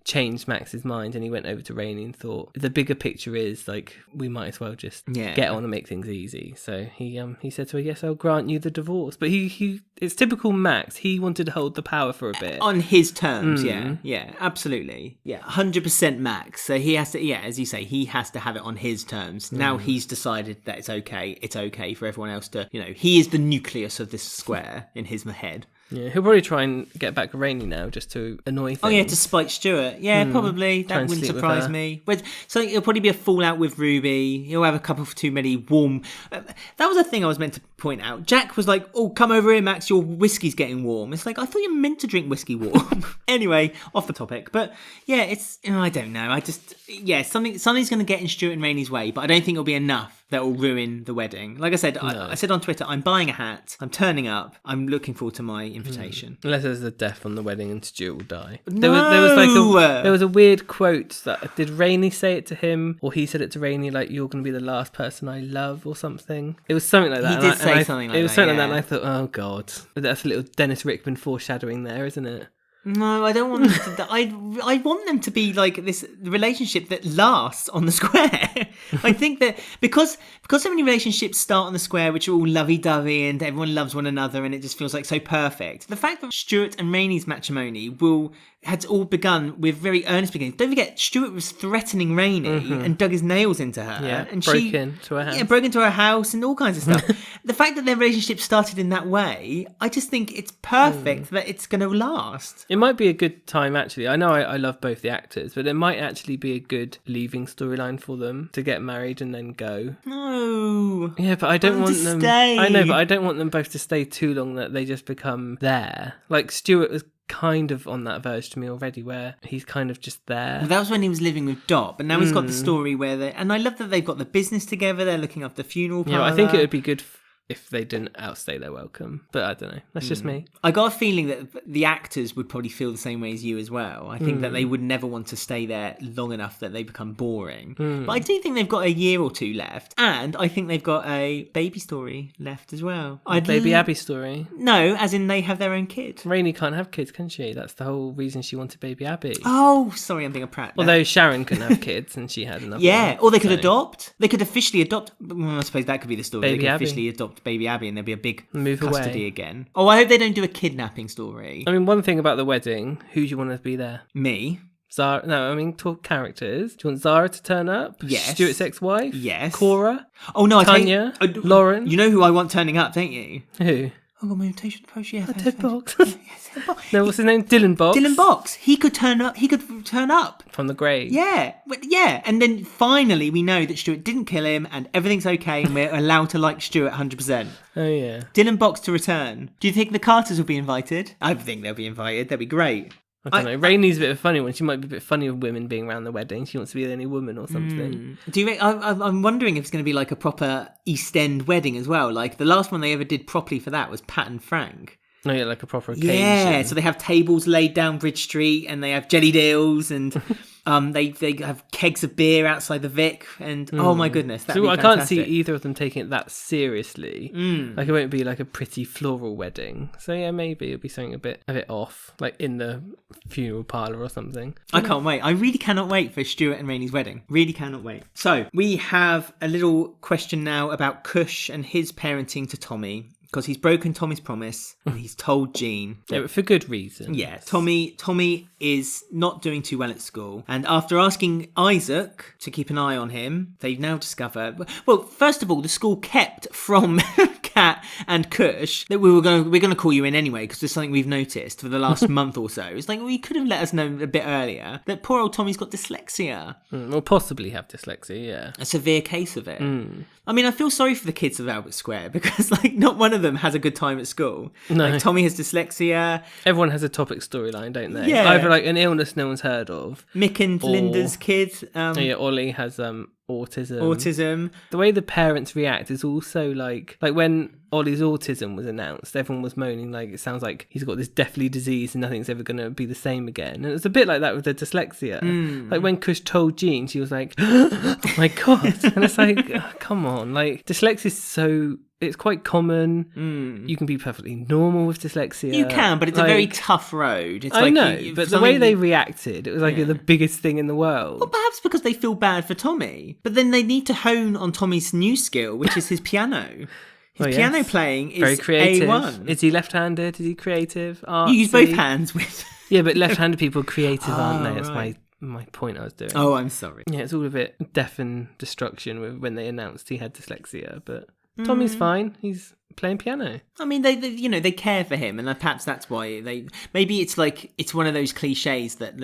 changed Max's mind, and he went over to Rainie and thought the bigger picture is like we might as well just get on and make things easy. So he said to her, "Yes, I'll grant you the divorce." But he it's typical Max. He wanted to hold the power for a bit on his terms. Yeah, absolutely. Yeah, 100% Max. So he has to. Yeah, as you say, he has to have it on his terms. Now he's decided that it's okay. It's okay for everyone else to. He is the nucleus of this square. In his head. Yeah, he'll probably try and get back Rainie now just to annoy things. Oh yeah, to spite Stuart. Yeah, probably. That wouldn't surprise me. So it'll probably be a fallout with Ruby. He'll have a couple of too many warm... that was a thing I was meant to point out. Jack was like, "Oh, come over here, Max, your whiskey's getting warm." It's like, I thought you were meant to drink whiskey warm. Anyway, off the topic. But yeah, it's... I don't know. Something's going to get in Stuart and Rainie's way, but I don't think it'll be enough that will ruin the wedding. Like I said, I said on Twitter, I'm buying a hat. I'm turning up. I'm looking forward to my invitation. Unless there's a death on the wedding and Stuart will die. No! There was a weird quote that did Rainie say it to him, or he said it to Rainie, like, "You're going to be the last person I love," or something. It was something like that. He did say something like that. It was something like that, and I thought, oh god, that's a little Dennis Rickman foreshadowing there, isn't it? No, I don't want them to. I want them to be like this relationship that lasts on the square. I think that because so many relationships start on the square, which are all lovey-dovey and everyone loves one another, and it just feels like so perfect. The fact that Stuart and Rainie's matrimony had all begun with very earnest beginnings. Don't forget, Stuart was threatening Rainie and dug his nails into her. Yeah, and broke into her house. Yeah, broke into her house and all kinds of stuff. The fact that their relationship started in that way, I just think it's perfect that it's going to last. It might be a good time, actually. I know I love both the actors, but it might actually be a good leaving storyline for them to get married and then go. No. Yeah, but I don't want them... stay. I know, but I don't want them both to stay too long that they just become there. Like, Stuart was kind of on that verge to me already, where he's kind of just there. Well, that was when he was living with Dot, but now he's got the story where and I love that they've got the business together. They're looking after the funeral parlour. Yeah, I think it would be good if they didn't outstay their welcome, but I don't know. That's just me. I got a feeling that the actors would probably feel the same way as you as well. I think that they would never want to stay there long enough that they become boring. But I do think they've got a year or two left, and I think they've got a baby story left as well. Baby Abby story? No, as in they have their own kid. Rainie can't have kids, can she? That's the whole reason she wanted baby Abby. Oh, sorry, I'm being a prat. Although Sharon couldn't have kids, and she had enough. Or they could adopt. They could officially adopt. I suppose that could be the story. Baby they could Abby. officially adopt baby Abby, and there'd be a big Move custody away again. Oh, I hope they don't do a kidnapping story. I mean, one thing about the wedding, who do you want to be there? Me. Zara? No, I mean, talk characters. Do you want Zara to turn up? Yes. Stuart's ex-wife? Yes. Cora? Oh no, Tanya? Lauren? You know who I want turning up, don't you? Who? got my invitation to the post. Yeah, Ted Box. Yeah. No, what's his name? Dylan Box. Dylan Box. He could turn up From the grave. Yeah, and then finally we know that Stuart didn't kill him, and everything's okay, and we're allowed to like Stuart 100%. Oh yeah. Dylan Box to return. Do you think the Carters will be invited? I think they'll be invited. That'd be great. I don't know. Rainie's a bit of a funny one. She might be a bit funny with women being around the wedding. She wants to be the only woman or something. Do you? I'm wondering if it's going to be like a proper East End wedding as well. Like the last one they ever did properly for that was Pat and Frank. No, yeah, like a proper occasion. Yeah, so they have tables laid down Bridge Street, and they have jelly deals, and they have kegs of beer outside the Vic, and oh my goodness, that'd be I fantastic. can't see either of them taking it that seriously. Like it won't be like a pretty floral wedding. So yeah, maybe it'll be something a bit off, like in the funeral parlour or something. I can't wait. I really cannot wait for Stuart and Rainie's wedding. Really cannot wait. So we have a little question now about Kush and his parenting to Tommy. Because he's broken Tommy's promise and he's told Jean. Yeah, but for good reason. Yeah, Tommy is not doing too well at school. And after asking Isaac to keep an eye on him, they've now discovered... Well, first of all, the school kept from Kat and Kush that we're going to call you in anyway because there's something we've noticed for the last month or so. It's like, well, you could have let us know a bit earlier that poor old Tommy's got dyslexia. Or possibly have dyslexia, yeah. A severe case of it. I mean, I feel sorry for the kids of Albert Square because, like, not one of them has a good time at school. No. Like, Tommy has dyslexia. Everyone has a topic storyline, don't they? Yeah. Either like an illness no one's heard of. Mick and Linda's kid. Ollie has autism. The way the parents react is also like when Ollie's autism was announced, everyone was moaning like it sounds like he's got this deathly disease and nothing's ever going to be the same again. And it's a bit like that with the dyslexia. Like when Kush told Jean, she was like, oh my God. And it's like, oh, come on. Like dyslexia is it's quite common. You can be perfectly normal with dyslexia. You can, but it's a very tough road. It's I know, but the way they reacted, it was like the biggest thing in the world. Well, perhaps because they feel bad for Tommy. But then they need to hone on Tommy's new skill, which is his piano. His piano playing is very creative. A1. Is he left-handed? Is he creative? Artsy? You use both hands with... Yeah, but left-handed people are creative, aren't they? That's my point I was doing. Oh, I'm sorry. Yeah, it's all a bit death and destruction when they announced he had dyslexia, but Tommy's fine. He's playing piano. I mean, they care for him, and perhaps that's why maybe it's like it's one of those cliches that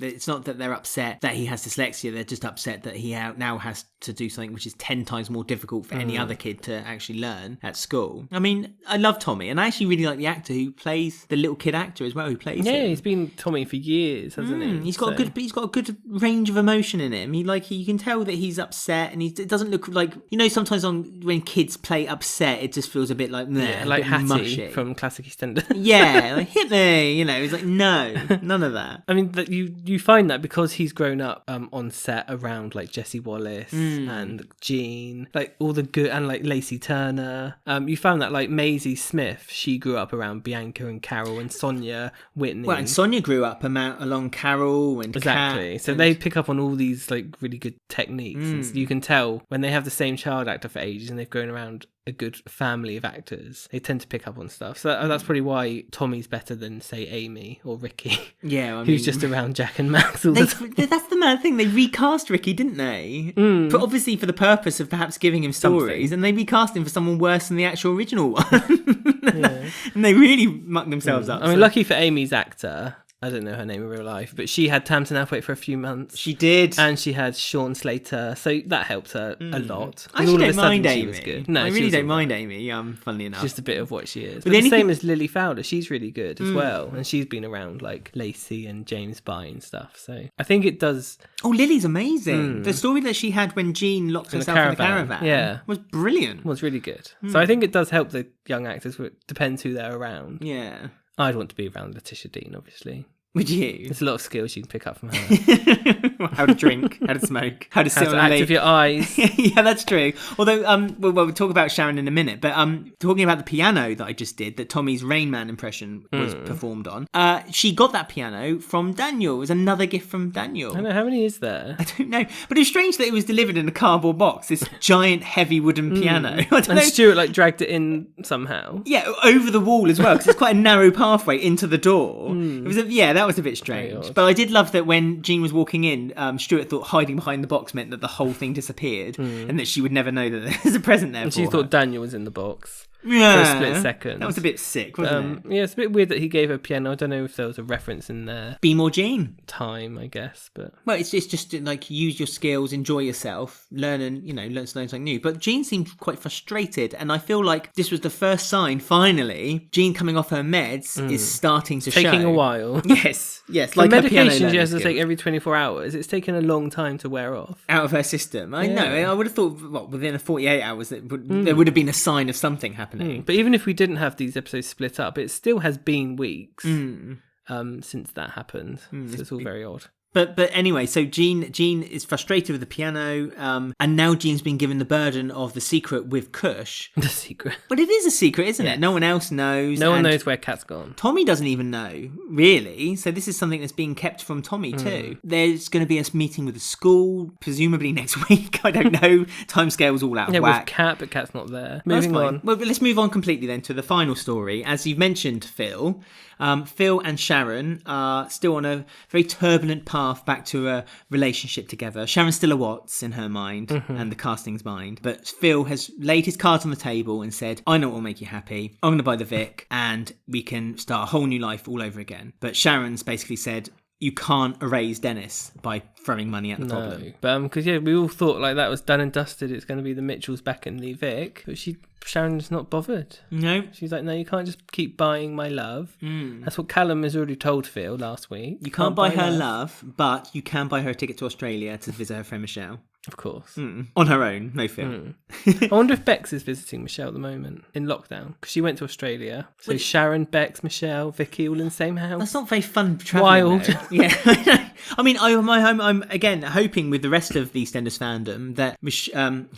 it's not that they're upset that he has dyslexia, they're just upset that he now has to do something which is 10 times more difficult for any other kid to actually learn at school. I mean, I love Tommy, and I actually really like the actor who plays the little kid actor as well who plays him. He's been Tommy for years, hasn't he? He's got a good range of emotion in him. You can tell that he's upset, and it doesn't look like sometimes when kids play upset, it just feels a bit like like Hattie mushy. from Classic EastEnders. Yeah, like hit me, he's like, no, none of that. I mean, that you find that because he's grown up on set around like Jessie Wallace and Jean, like all the good, and like Lacey Turner. You found that like Maisie Smith, she grew up around Bianca and Carol and Sonia, Whitney. Well, and Sonia grew up along Carol and exactly. Kat, so they pick up on all these like really good techniques. And so you can tell when they have the same child actor for ages and they've grown around a good family of actors, they tend to pick up on stuff. So that's probably why Tommy's better than, say, Amy or Ricky. Yeah, who's just around Jack and Max all the time. That's the mad thing. They recast Ricky, didn't they? But obviously for the purpose of perhaps giving him stories, and they recast him for someone worse than the actual original one. And they really mucked themselves up. I mean, lucky for Amy's actor, I don't know her name in real life, but she had Tamsin Athwaite for a few months. She did. And she had Sean Slater, so that helped her a lot. I actually don't mind Amy. Was good. No, I really don't mind Amy, funnily enough. Just a bit of what she is. But the same as Lily Fowler, she's really good as well. And she's been around like Lacey and James By and stuff. So I think it does... Oh, Lily's amazing. The story that she had when Jean locked herself in the caravan was brilliant. Was really good. So I think it does help the young actors, but it depends who they're around. Yeah. I'd want to be around Letitia Dean, obviously. Would you? There's a lot of skills you can pick up from her. How to drink, how to smoke, how to sit on a act with your eyes. Yeah, that's true. Although, we'll talk about Sharon in a minute, but talking about the piano that I just did, that Tommy's Rain Man impression was performed on, she got that piano from Daniel. It was another gift from Daniel. I don't know, how many is there? I don't know, but it's strange that it was delivered in a cardboard box, this giant, heavy wooden piano. And Stuart dragged it in somehow. Yeah, over the wall as well, because it's quite a narrow pathway into the door. It was that was a bit strange. But I did love that when Jean was walking in, Stuart thought hiding behind the box meant that the whole thing disappeared and that she would never know that there's a present there. And she thought Daniel was in the box. Yeah, for a split second. That was a bit sick, wasn't it? Yeah, it's a bit weird that he gave her a piano. I don't know if there was a reference in there. Be more Jean. Time, I guess, but well, it's just like use your skills, enjoy yourself, learn something new. But Jean seemed quite frustrated, and I feel like this was the first sign. Finally, Jean coming off her meds is starting to show. Taking a while. Yes. The like medication she has to take every 24 hours. It's taken a long time to wear off. Out of her system. I know. I would have thought, within 48 hours, there would have been a sign of something happening. But even if we didn't have these episodes split up, it still has been weeks since that happened. So it's all very odd. But anyway, so Jean is frustrated with the piano, and now Jean's been given the burden of the secret with Kush. The secret. But it is a secret, isn't it? No one else knows. No one knows where Kat's gone. Tommy doesn't even know, really. So this is something that's being kept from Tommy too. There's going to be a meeting with the school, presumably next week. I don't know. Timescale's all out of whack. With Kat, but Kat's not there. Moving on. Well, let's move on completely then to the final story. As you've mentioned, Phil and Sharon are still on a very turbulent path back to a relationship together. Sharon's still a Watts in her mind and the casting's mind, but Phil has laid his cards on the table and said, I know what will make you happy. I'm going to buy the Vic and we can start a whole new life all over again. But Sharon's basically said, you can't erase Dennis by throwing money at the problem. But because we all thought like that was done and dusted. It's going to be the Mitchells back in the Vic, but Sharon's not bothered. No, she's like, no, you can't just keep buying my love. That's what Callum has already told Phil last week. You can't buy her love, but you can buy her a ticket to Australia to visit her friend Michelle. Of course. On her own, no Phil. I wonder if Bex is visiting Michelle at the moment in lockdown, because she went to Australia. So Sharon, Bex, Michelle, Vicky all in the same house. That's not very fun travelling. Wild. Yeah. I mean, I'm again hoping with the rest of the EastEnders fandom that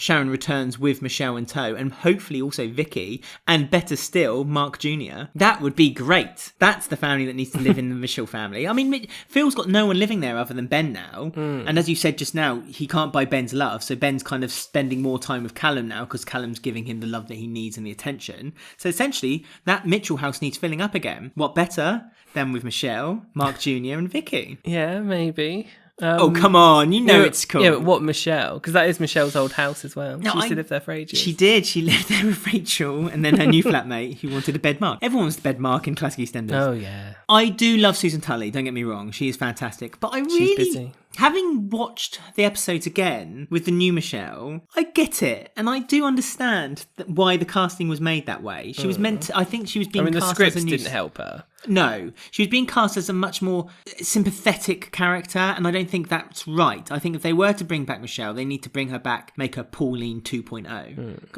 Sharon returns with Michelle in tow, and hopefully also Vicky, and better still, Mark Jr. That would be great. That's the family that needs to live in the Mitchell family. I mean, Phil's got no one living there other than Ben now, and as you said just now, he can't buy Ben's love, so Ben's kind of spending more time with Callum now because Callum's giving him the love that he needs and the attention. So essentially, that Mitchell house needs filling up again. What better than with Michelle, Mark Jr. and Vicky? Yeah, maybe. Oh, come on. It's cool. Yeah, but what Michelle? Because that is Michelle's old house as well. She used to live there for ages. She did. She lived there with Rachel and then her new flatmate who wanted a bed Mark. Everyone wants a bed Mark in classic EastEnders. Oh, yeah. I do love Susan Tully, don't get me wrong. She is fantastic. But she's busy. Having watched the episodes again with the new Michelle, I get it. And I do understand why the casting was made that way. She was meant to, I think she was being cast as a the scripts didn't help her. No, she was being cast as a much more sympathetic character, and I don't think that's right. I think if they were to bring back Michelle, they need to bring her back, make her Pauline 2.0.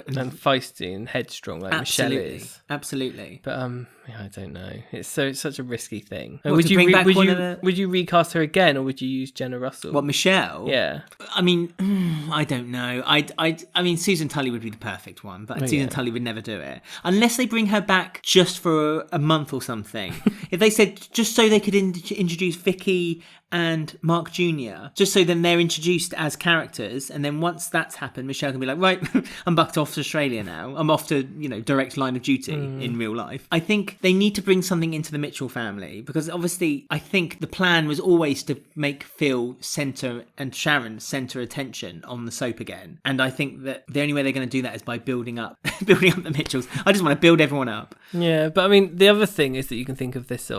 And feisty and headstrong like Michelle is. Absolutely. But I don't know. It's such a risky thing. Would you recast her again, or would you use Jenna Russell? What, Michelle? Yeah. I mean, I don't know. I mean, Susan Tully would be the perfect one, but Susan Tully would never do it unless they bring her back just for a month or something. If they said just so they could introduce Vicky and Mark Jr., just so then they're introduced as characters, and then once that's happened, Michelle can be like, right, I'm back off to Australia now. I'm off to, direct line of duty in real life. I think they need to bring something into the Mitchell family, because obviously I think the plan was always to make Phil centre and Sharon centre attention on the soap again. And I think that the only way they're going to do that is by building up the Mitchells. I just want to build everyone up. Yeah, but I mean, the other thing is that you can think of this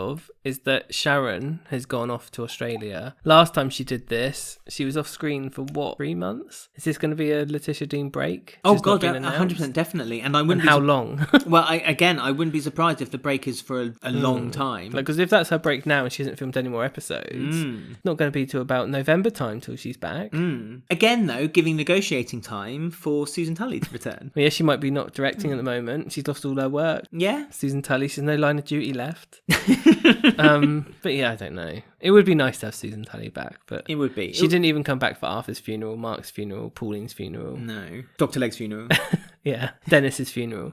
is that Sharon has gone off to Australia. Last time she did this, she was off screen for 3 months? Is this going to be a Letitia Dean break? Oh God, 100% definitely. And I wouldn't. And how long? Well, I wouldn't be surprised if the break is for a long time. Because if that's her break now and she hasn't filmed any more episodes, it's not going to be till about November time till she's back. Again, though, giving negotiating time for Susan Tully to return. Yeah, she might be not directing at the moment. She's lost all her work. Yeah, Susan Tully, she's no line of duty left. But yeah, I don't know. It would be nice to have Susan Tully back, but it would be. She didn't even come back for Arthur's funeral, Mark's funeral, Pauline's funeral. No, Dr. Leg's funeral. Yeah, Dennis's funeral.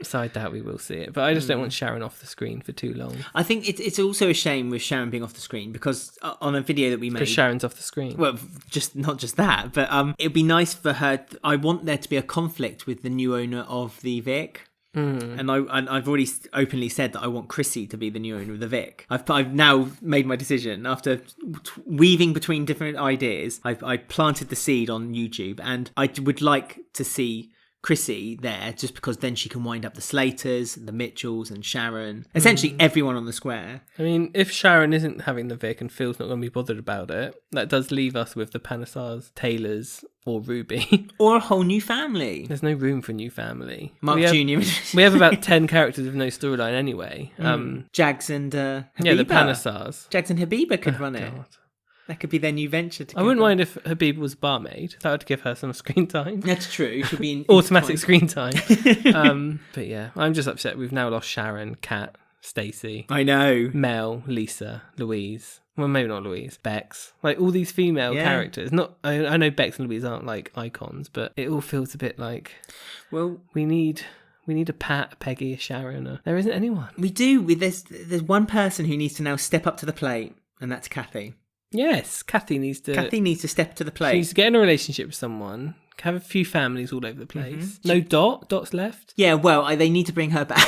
So I doubt we will see it. But I just don't want Sharon off the screen for too long. I think it's also a shame with Sharon being off the screen, because on a video that we made, because Sharon's off the screen. Well, not just that, but it'd be nice for her. I want there to be a conflict with the new owner of the Vic. And I've already openly said that I want Chrissy to be the new owner of the Vic. I've now made my decision after weaving between different ideas. I planted the seed on YouTube, and I would like to see Chrissy there just because then she can wind up the Slaters, the Mitchells and Sharon. Essentially everyone on the square. I mean, if Sharon isn't having the Vic and Phil's not going to be bothered about it, that does leave us with the Panasars, Taylors or Ruby. Or a whole new family. There's no room for a new family. Mark Jr. We have about 10 characters with no storyline anyway. Jags and Habiba. Yeah, the Panasars. Jags and Habiba could run it. God. That could be their new venture together. I wouldn't mind if Habiba was barmaid. That would give her some screen time. That's true. She'll be in automatic screen time. But yeah, I'm just upset. We've now lost Sharon, Kat, Stacey. I know. Mel, Lisa, Louise. Well, maybe not Louise. Bex. Like all these female characters. Not. I know Bex and Louise aren't like icons, but it all feels a bit like. Well, we need a Pat, a Peggy, a Sharon. There isn't anyone. We do. There's one person who needs to now step up to the plate, and that's Kathy. Yes, Kathy needs to step to the plate. She needs to get in a relationship with someone, have a few families all over the place. No Dot's left. Yeah, well, they need to bring her back.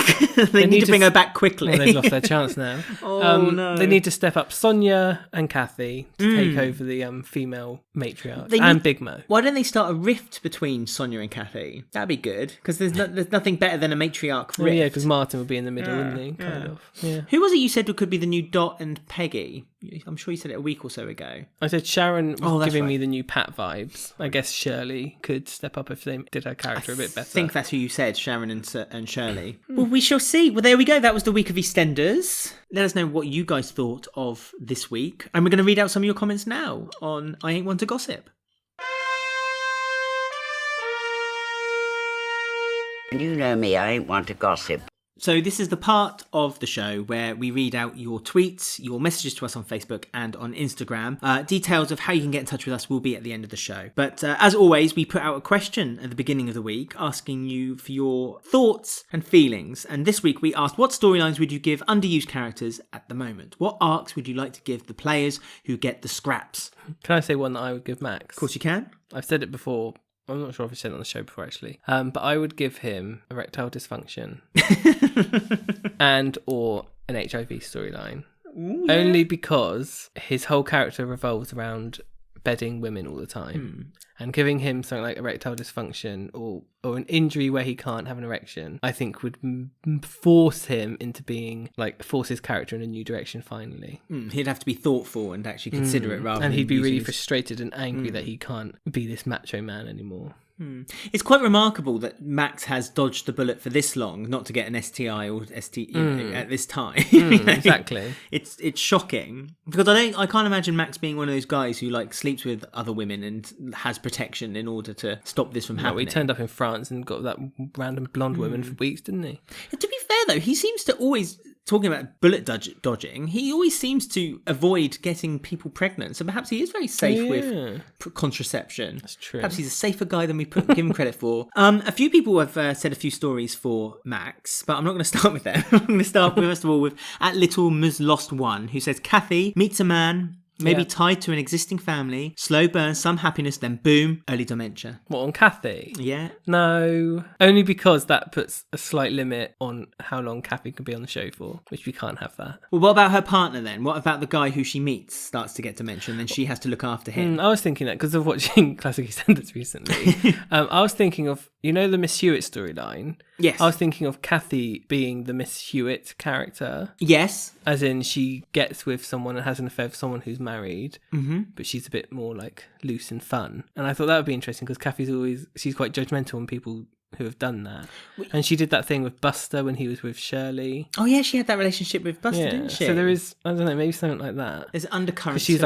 they need to bring her back quickly. Well, they've lost their chance now. No. They need to step up Sonia and Kathy to take over the female matriarch and Big Mo. Why don't they start a rift between Sonia and Kathy? That'd be good, because there's nothing better than a matriarch rift. Oh, yeah, because Martin would be in the middle, wouldn't he? Kind of. Yeah. Who was it you said could be the new Dot and Peggy? I'm sure you said it a week or so ago. I said Sharon was giving me the new Pat vibes. I guess Shirley could step up if they did her character a bit better. I think that's who you said, Sharon and Shirley. Well, we shall see. Well, there we go. That was the week of EastEnders. Let us know what you guys thought of this week. And we're going to read out some of your comments now on I Ain't One to Gossip. You know me, I ain't one to gossip. So this is the part of the show where we read out your tweets, your messages to us on Facebook and on Instagram. Details of how you can get in touch with us will be at the end of the show. But as always, we put out a question at the beginning of the week asking you for your thoughts and feelings. And this week we asked, what storylines would you give underused characters at the moment? What arcs would you like to give the players who get the scraps? Can I say one that I would give Max? Of course you can. I've said it before. I'm not sure if I've said it on the show before, actually. But I would give him erectile dysfunction and or an HIV storyline. Only because his whole character revolves around bedding women all the time. And giving him something like erectile dysfunction or an injury where he can't have an erection, I think would force him into being, force his character in a new direction finally. He'd have to be thoughtful and actually consider it rather than... And he'd be really frustrated and angry that he can't be this macho man anymore. It's quite remarkable that Max has dodged the bullet for this long, not to get an STI or ST at this time. Exactly. It's shocking because I can't imagine Max being one of those guys who sleeps with other women and has protection in order to stop this from happening. He turned up in France and got that random blonde woman for weeks, didn't he? To be fair though, he seems to always... Talking about bullet dodging, he always seems to avoid getting people pregnant. So perhaps he is very safe with contraception. That's true. Perhaps he's a safer guy than we give him credit for. A few people have said a few stories for Max, but I'm not going to start with them. I'm going to start first of all with @LittleMuzLost1, who says Kathy meets a man. Maybe tied to an existing family, slow burn, some happiness, then boom, early dementia. What, on Kathy? Yeah. No, only because that puts a slight limit on how long Kathy can be on the show for, which we can't have that. Well, what about her partner then? What about the guy who she meets starts to get dementia and then she has to look after him? I was thinking that because of watching Classic EastEnders recently. I was thinking of, the Miss Hewitt storyline. Yes. I was thinking of Kathy being the Miss Hewitt character. Yes. As in she gets with someone and has an affair with someone who's married, but she's a bit more loose and fun. And I thought that would be interesting because she's quite judgmental on people who have done that. And she did that thing with Buster when he was with Shirley. Oh yeah, she had that relationship with Buster, didn't she? So there is, I don't know, maybe something like that. There's undercurrent. She's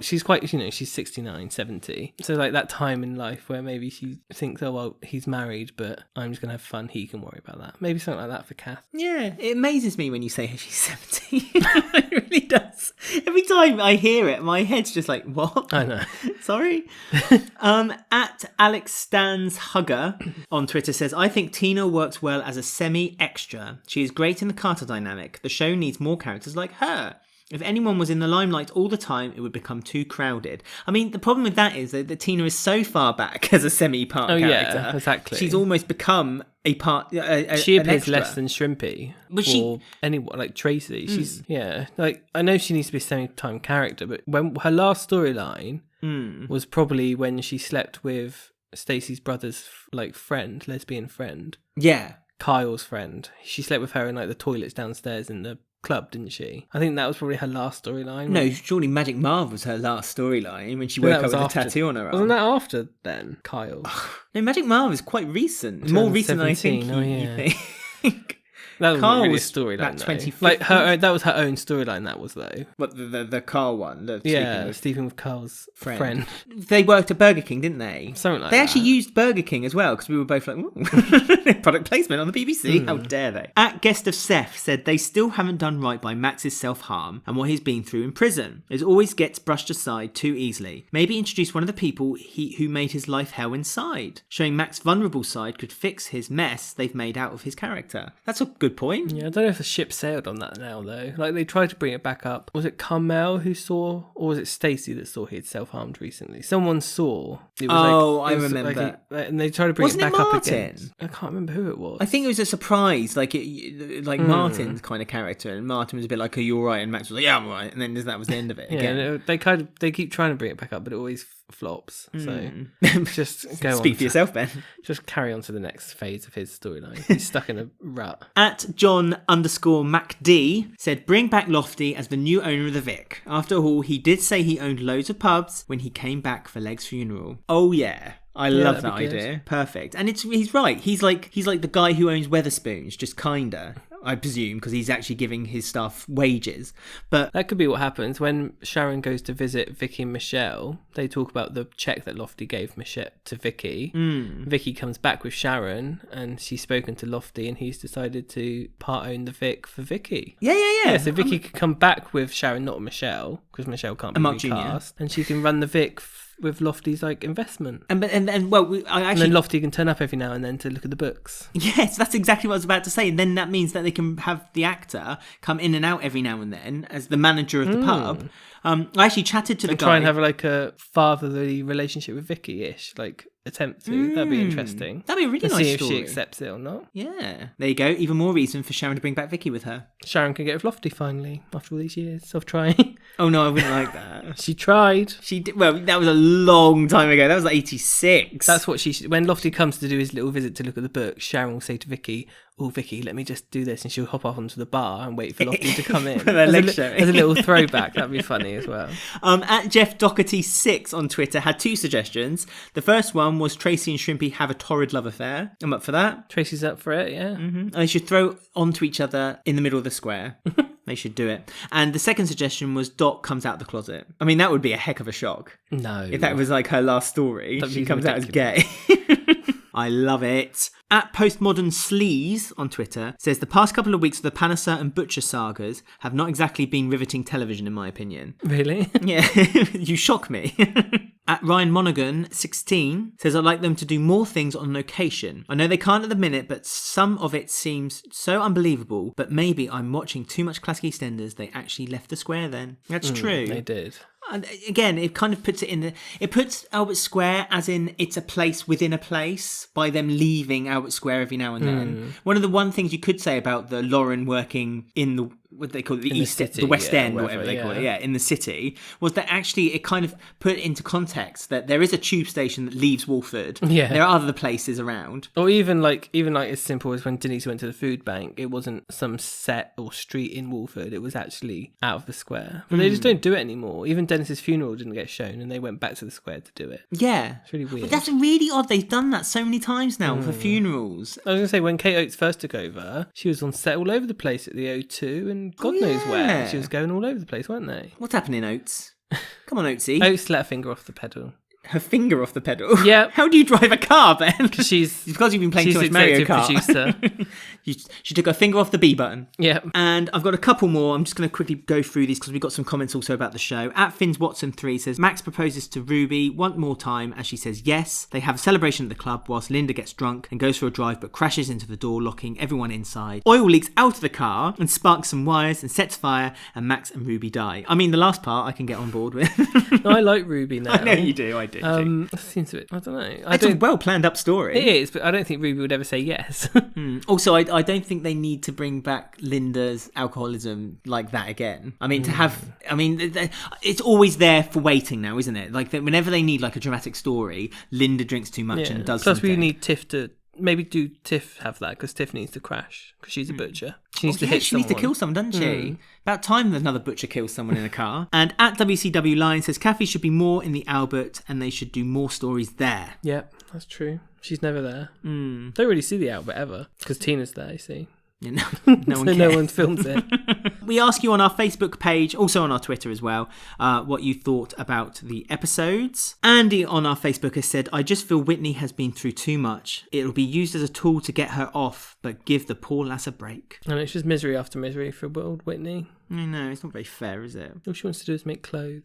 she's quite, she's 69, 70. So that time in life where maybe she thinks, oh well, he's married, but I'm just going to have fun, he can worry about that. Maybe something like that for Kath. Yeah, it amazes me when you say she's 70. It really does. Every time I hear it, my head's just like, what? I know. Sorry. @AlexStansHugger on Twitter says, I think Tina works well as a semi-extra. She is great in the Carter dynamic. The show needs more characters like her. If anyone was in the limelight all the time, it would become too crowded. I mean, the problem with that is that Tina is so far back as a semi-part character. Yeah, exactly. She's almost become a part. She appears less than Shrimpy. But anyone like Tracy. She's I know she needs to be a semi-time character, but when her last storyline was probably when she slept with Stacey's brother's lesbian friend. Yeah. Kyle's friend. She slept with her in like the toilets downstairs in the club, didn't she? I think that was probably her last storyline. No, surely Magic Marv was her last storyline when she woke up with a tattoo on her arm. Wasn't that after then, Kyle? No, Magic Marv is quite recent. More recent than I think you think. That was Carl really a was storyline. about 2015. Like that was her own storyline. That was though. What the Carl one? Sleeping with Carl's friend. They worked at Burger King, didn't they? Something like they that. They actually used Burger King as well because we were both like, product placement on the BBC. How dare they? At Guest of Seth said they still haven't done right by Max's self-harm and what he's been through in prison. It always gets brushed aside too easily. Maybe introduce one of the people who made his life hell inside. Showing Max's vulnerable side could fix his mess they've made out of his character. That's a good point. Yeah, I don't know if the ship sailed on that now though. Like they tried to bring it back up. Was it Carmel who saw, or was it Stacey that saw he had self-harmed recently? Someone saw. I remember. And they tried to bring it back up again. I can't remember who it was. I think it was a surprise, like Martin's kind of character, and Martin was a bit like, "Are you all right?" And Max was like, "Yeah, I'm all right," and then that was the end of it. Yeah, they keep trying to bring it back up, but it always flops. So just go on. Speak for yourself, Ben. Just carry on to the next phase of his storyline. He's stuck in a rut. At John_MacD said, bring back Lofty as the new owner of the Vic. After all, he did say he owned loads of pubs when he came back for Leg's funeral. Oh yeah. I love that idea. Perfect. And he's right. He's like the guy who owns Weatherspoons, just kinda. I presume, because he's actually giving his staff wages. But that could be what happens when Sharon goes to visit Vicky and Michelle. They talk about the check that Lofty gave Michelle to Vicky. Vicky comes back with Sharon, and she's spoken to Lofty, and he's decided to part own the Vic for Vicky. Yeah. So Vicky could come back with Sharon, not Michelle, because Michelle can't be recast, and she can run the Vic with Lofty's investment. And then Lofty can turn up every now and then to look at the books. Yes, that's exactly what I was about to say. And then that means that they can have the actor come in and out every now and then as the manager of the pub. I actually chatted to the guy. Try and have a fatherly relationship with Vicky-ish, attempt to. That'd be interesting. That'd be a really nice see story. If she accepts it or not. Yeah. There you go. Even more reason for Sharon to bring back Vicky with her. Sharon can get with Lofty finally, after all these years of trying. Oh no, I wouldn't like that. She tried. She did. Well, that was a long time ago. That was 86. That's what when Lofty comes to do his little visit to look at the book, Sharon will say to Vicky, "Oh, Vicky, let me just do this," and she'll hop off onto the bar and wait for Lofty to come in. As a little throwback, that'd be funny as well. At Jeff Doherty 6 on Twitter had 2 suggestions. The first one was Tracy and Shrimpy have a torrid love affair. I'm up for that. Tracy's up for it, yeah. And they should throw onto each other in the middle of the square. They should do it. And the second suggestion was Dot comes out the closet. I mean, that would be a heck of a shock. No. If that was her last story, she comes out as gay. I love it. At Postmodern Sleaze on Twitter says the past couple of weeks of the Palliser and Butcher sagas have not exactly been riveting television, in my opinion. Really? Yeah, you shock me. At Ryan Monaghan 16 says I'd like them to do more things on location. I know they can't at the minute, but some of it seems so unbelievable. But maybe I'm watching too much classic EastEnders. They actually left the square then. That's true. They did. And again, it kind of puts it it puts Albert Square as in it's a place within a place by them leaving Albert Square every now and then. One things you could say about the Lauren working in the, what they call it, the West End, whatever they call it, in the city, was that actually it kind of put into context that there is a tube station that leaves Walford. Yeah. There are other places around. Or even as simple as when Denise went to the food bank, it wasn't some set or street in Walford, it was actually out of the square. But they just don't do it anymore. Even Dennis's funeral didn't get shown and they went back to the square to do it. Yeah. It's really weird. But that's really odd. They've done that so many times now for funerals. I was going to say, when Kate Oates first took over, she was on set all over the place at the O2 and God knows where. She was going all over the place, weren't they? What's happening, Oates? Come on, Oatesy. Oates let her finger off the pedal. Her finger off the pedal? Yeah. How do you drive a car, Ben? Because you've been playing too much Mario Kart. Producer. She took her finger off the B button. Yeah. And I've got a couple more. I'm just going to quickly go through these because we've got some comments also about the show. At Finns Watson 3 says, Max proposes to Ruby one more time as she says yes. They have a celebration at the club whilst Linda gets drunk and goes for a drive but crashes into the door, locking everyone inside. Oil leaks out of the car and sparks some wires and sets fire, and Max and Ruby die. I mean, the last part I can get on board with. I like Ruby now. I know you do, I do. didn't she? It seems a bit, I don't know. It's a well planned up story. It is, but I don't think Ruby would ever say yes. Also, I don't think they need to bring back Linda's alcoholism like that again. I mean, it's always there for waiting now, isn't it? Like, whenever they need like a dramatic story, Linda drinks too much and does Plus, something. we need Tiff to... Maybe do Tiff have that, because Tiff needs to crash, because she's a butcher. She needs to hit she someone. needs to kill someone, doesn't she? About time that another butcher kills someone in a car. And at WCW Line says Kathy should be more in the Albert and they should do more stories there. Yep, that's true. She's never there. Don't really see the Albert ever, because Tina's there, you see. Yeah, no one cares. No one films it. We ask you on our Facebook page, also on our Twitter as well, what you thought about the episodes. Andy on our Facebook has said, I just feel Whitney has been through too much. It'll be used as a tool to get her off, but give the poor lass a break. And it's just misery after misery for old Whitney. I know, it's not very fair, is it? All she wants to do is make clothes.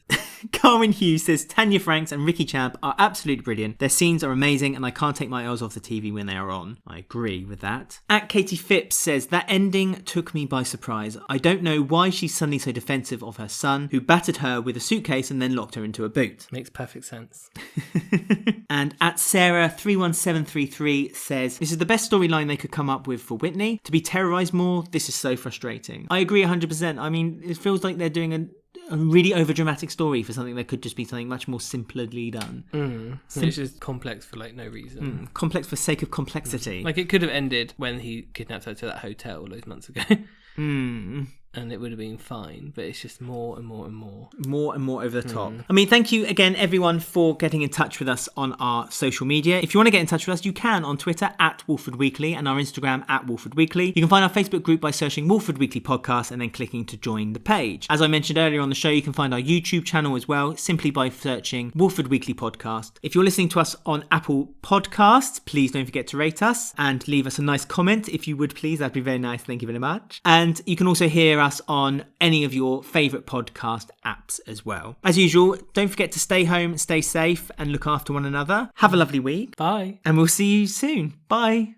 Carwyn Hughes says, Tanya Franks and Ricky Champ are absolutely brilliant. Their scenes are amazing and I can't take my eyes off the TV when they are on. I agree with that. At Katie Phipps says, that ending took me by surprise. I don't know why she's suddenly so defensive of her son, who battered her with a suitcase and then locked her into a boot. Makes perfect sense. And at Sarah31733 says, this is the best storyline they could come up with for Whitney. To be terrorised more, this is so frustrating. I agree 100%. I mean, it feels like they're doing a really overdramatic story for something that could just be something much more simply done. It's just complex for like no reason. Complex for sake of complexity. Like it could have ended when he kidnapped her to that hotel those months ago. And it would have been fine, but it's just more and more and more. More and more over the top. I mean, thank you again, everyone, for getting in touch with us on our social media. If you want to get in touch with us, you can on Twitter at Walford Weekly and our Instagram at Walford Weekly. You can find our Facebook group by searching Walford Weekly Podcast and then clicking to join the page. As I mentioned earlier on the show, you can find our YouTube channel as well, simply by searching Walford Weekly Podcast. If you're listening to us on Apple Podcasts, please don't forget to rate us and leave us a nice comment if you would, please. That'd be very nice. Thank you very much. And you can also hear us on any of your favourite podcast apps as well. As usual, don't forget to stay home, stay safe and look after one another. Have a lovely week. Bye. And we'll see you soon. Bye.